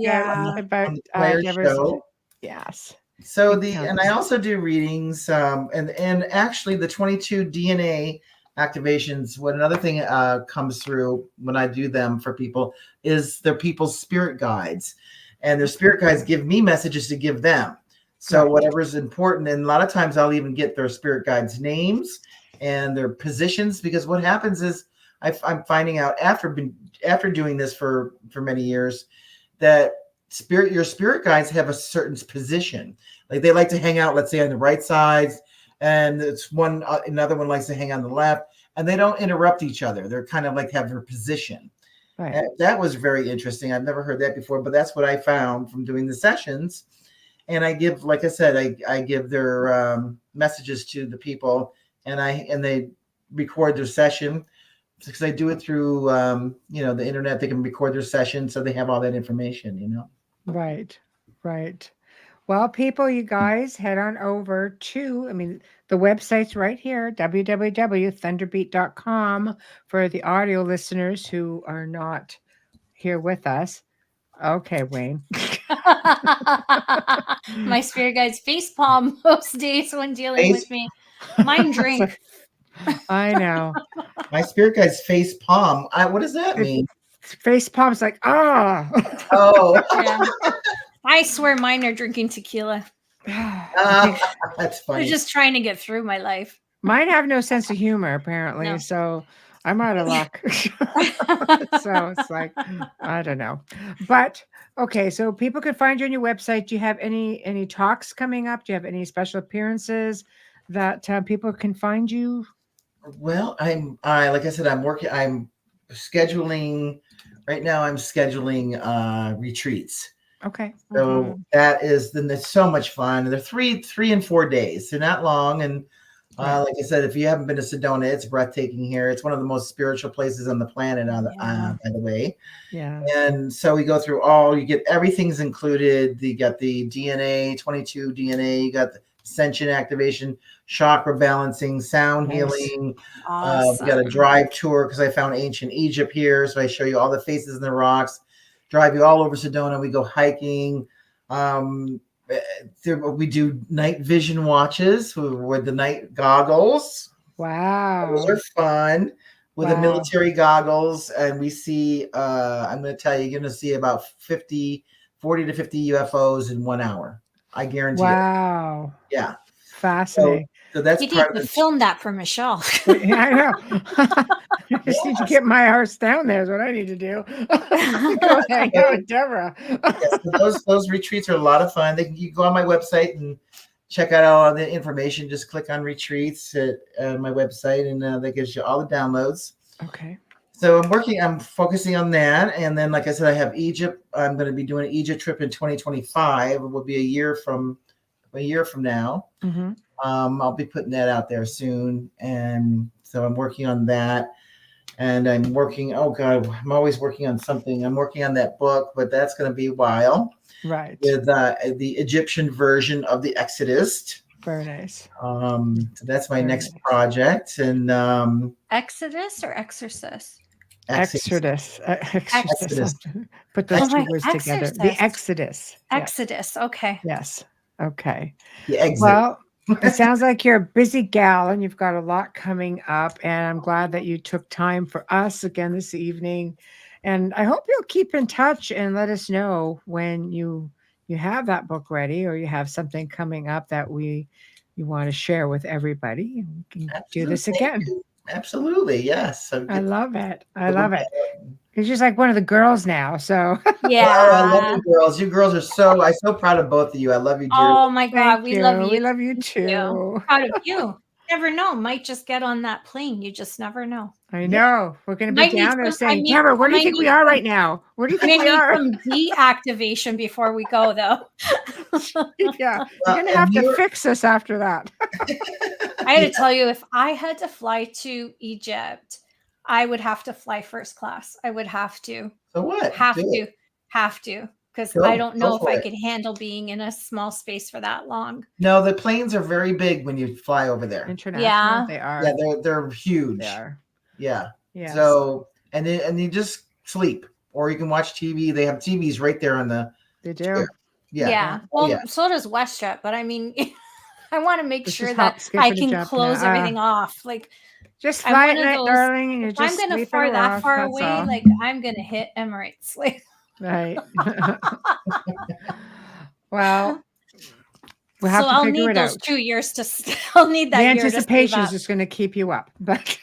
About show. Yes. So and I also do readings, and actually the 22 DNA activations. What another thing comes through when I do them for people is their people's spirit guides, and their spirit guides give me messages to give them. So whatever's important, and a lot of times I'll even get their spirit guides' names and their positions, because what happens is I'm finding out after doing this for many years that your spirit guides have a certain position. Like they like to hang out, let's say, on the right sides, and it's another one likes to hang on the left, and they don't interrupt each other. They're kind of like have their position. Right. That was very interesting. I've never heard that before, but that's what I found from doing the sessions. And I give, like I said, I give their messages to the people, and they record their session. because I do it through, the internet. They can record their session, so they have all that information. Right. Right. Well, people, you guys head on over to, the website's right here, www.thunderbeat.com for the audio listeners who are not here with us. Okay, Wayne. My spirit guides face palm most days when dealing with me. Mine drink. I know. My spirit guide's face palm. What does that mean? Face palm's like, ah. Oh. Yeah. I swear mine are drinking tequila. That's funny. They're just trying to get through my life. Mine have no sense of humor, apparently. No. So I'm out of luck. So it's like, I don't know. But okay, so people can find you on your website. Do you have any talks coming up? Do you have any special appearances that people can find you? Well, like I said, I'm scheduling right now. I'm scheduling retreats. Okay. So then it's so much fun. They're 3 and 4 days. They're not long. And like I said, if you haven't been to Sedona, it's breathtaking here. It's one of the most spiritual places on the planet, by the way. Yeah. And so we go through you get everything's included. You got the DNA, 22 DNA, you got the ascension activation, chakra balancing, sound healing. Awesome. We got a drive tour because I found ancient Egypt here. So I show you all the faces in the rocks, drive you all over Sedona. We go hiking. We do night vision watches with the night goggles. Wow. Those are fun with the military goggles. And we see, I'm going to tell you, you're going to see about 40 to 50 UFOs in 1 hour. I guarantee it. Wow. Yeah. Fascinating. So that's you part need of to film that for Michelle. Yeah, I know. I just need to get my arse down there is what I need to do. Go hang out with Devara. So those retreats are a lot of fun. You go on my website and check out all the information. Just click on retreats at my website, and that gives you all the downloads. Okay. So I'm focusing on that. And then, like I said, I have Egypt. I'm going to be doing an Egypt trip in 2025. It will be a year from now. Mm-hmm. I'll be putting that out there soon. And so I'm working on that. And I'm always working on something. I'm working on that book, but that's going to be a while. Right. With the Egyptian version of the Exodus. Very nice. So that's my next project. And Exodus or Exorcist? Exodus. Put those two words together. Exorcist. The Exodus. Exodus. Yes. Okay. Yes. Okay. The exit. Well, it sounds like you're a busy gal and you've got a lot coming up. And I'm glad that you took time for us again this evening. And I hope you'll keep in touch and let us know when you have that book ready or you have something coming up that you want to share with everybody. And we can do this again. Absolutely. Yes. I love it. I love it. You're just like one of the girls now. So yeah. I love you girls. You girls are I'm so proud of both of you. I love you, dear. Oh my God. We love you. We love you too. Proud of you. Never know. Might just get on that plane. You just never know. I know. We're going to be down there saying, Devara, where do you think we are right now? Where do you think we are? Some deactivation before we go, though. Yeah. You're going to have to fix us after that. I had to tell you, if I had to fly to Egypt, I would have to fly first class. I would have to. So what? Have to. Because I don't know if I could handle being in a small space for that long. No, the planes are very big when you fly over there. International, yeah, they are. Yeah, they're huge. They are. Yeah. Yes. So and you just sleep, or you can watch TV. They have TVs right there on the. They do. Yeah. Well, so does WestJet, but I mean, I want to make sure that I can close everything off. Like, just fly at night, darling, and if I'm going to fly that far away, like I'm going to hit Emirates. Like. Right. Well, we'll have to figure it out. I'll need those 2 years to. I'll need that. The anticipation is just going to keep you up, but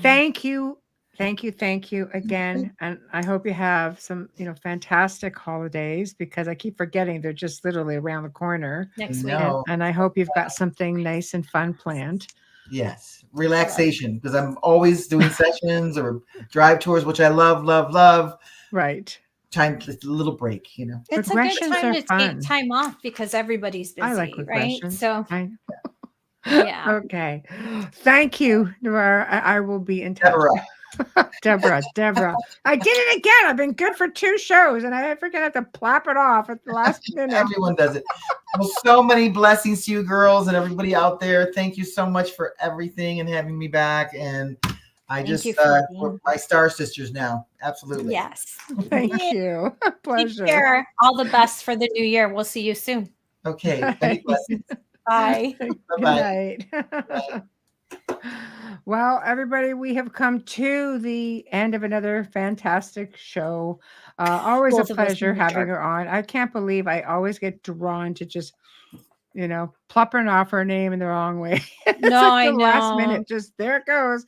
thank you again, and I hope you have some, fantastic holidays because I keep forgetting they're just literally around the corner next week, and I hope you've got something nice and fun planned. Yes, relaxation, because I'm always doing sessions or drive tours, which I love. Right. Time, a little break, It's a good time to take time off because everybody's busy, I like right? So Yeah. Okay. Thank you, Devara. I will be in touch. Deborah. Deborah. I did it again. I've been good for 2 shows, and I freaking have to plap it off at the last minute. Everyone does it. Well, so many blessings to you girls and everybody out there. Thank you so much for everything and having me back. And I Thank you just, for we're being my star sisters now. Absolutely. Yes. Thank you. Take Pleasure. care. All the best for the new year. We'll see you soon. Okay. Many blessings. Bye. Good Bye-bye. night. Well, everybody, we have come to the end of another fantastic show. Always Both a of us pleasure in the having dark. her on. I can't believe I always get drawn to just, pluppering off her name in the wrong way. It's No, like I the last know. minute, just there it goes.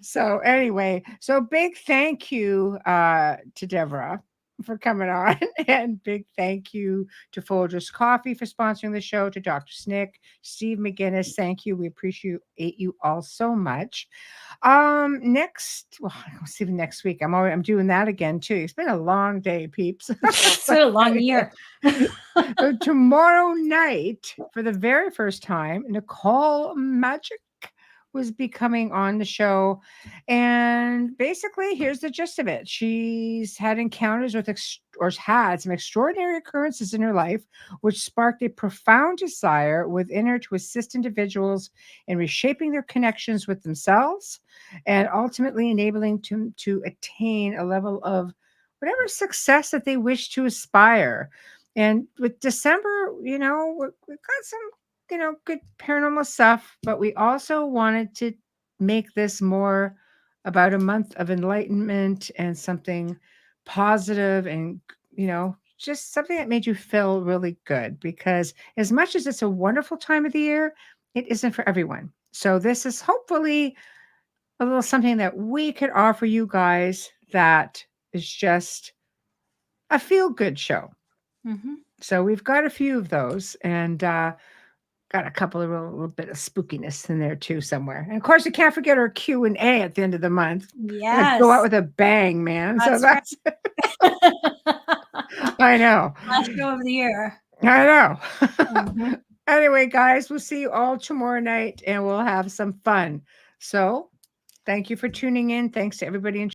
So anyway, big thank you to Devara for coming on, and big thank you to Folgers Coffee for sponsoring the show, to Dr. Snick, Steve McGinnis. Thank you. We appreciate you all so much. Next, well, I'll see you next week. I'm doing that again too. It's been a long day, peeps. It's been a long year. So tomorrow night, for the very first time, Nicole Magic was becoming on the show. And basically, here's the gist of it. She's had encounters with or had some extraordinary occurrences in her life, which sparked a profound desire within her to assist individuals in reshaping their connections with themselves and ultimately enabling to attain a level of whatever success that they wish to aspire. And with December, we've got some, good paranormal stuff, but we also wanted to make this more about a month of enlightenment and something positive and, just something that made you feel really good, because as much as it's a wonderful time of the year, it isn't for everyone. So this is hopefully a little something that we could offer you guys that is just a feel good show. Mm-hmm. So we've got a few of those, and got a couple of little bit of spookiness in there too somewhere. And of course, you can't forget our Q&A at the end of the month. Yes. Go out with a bang, man. That's right. I know. Last show of the year. I know. Mm-hmm. Anyway, guys, we'll see you all tomorrow night, and we'll have some fun. So thank you for tuning in. Thanks to everybody in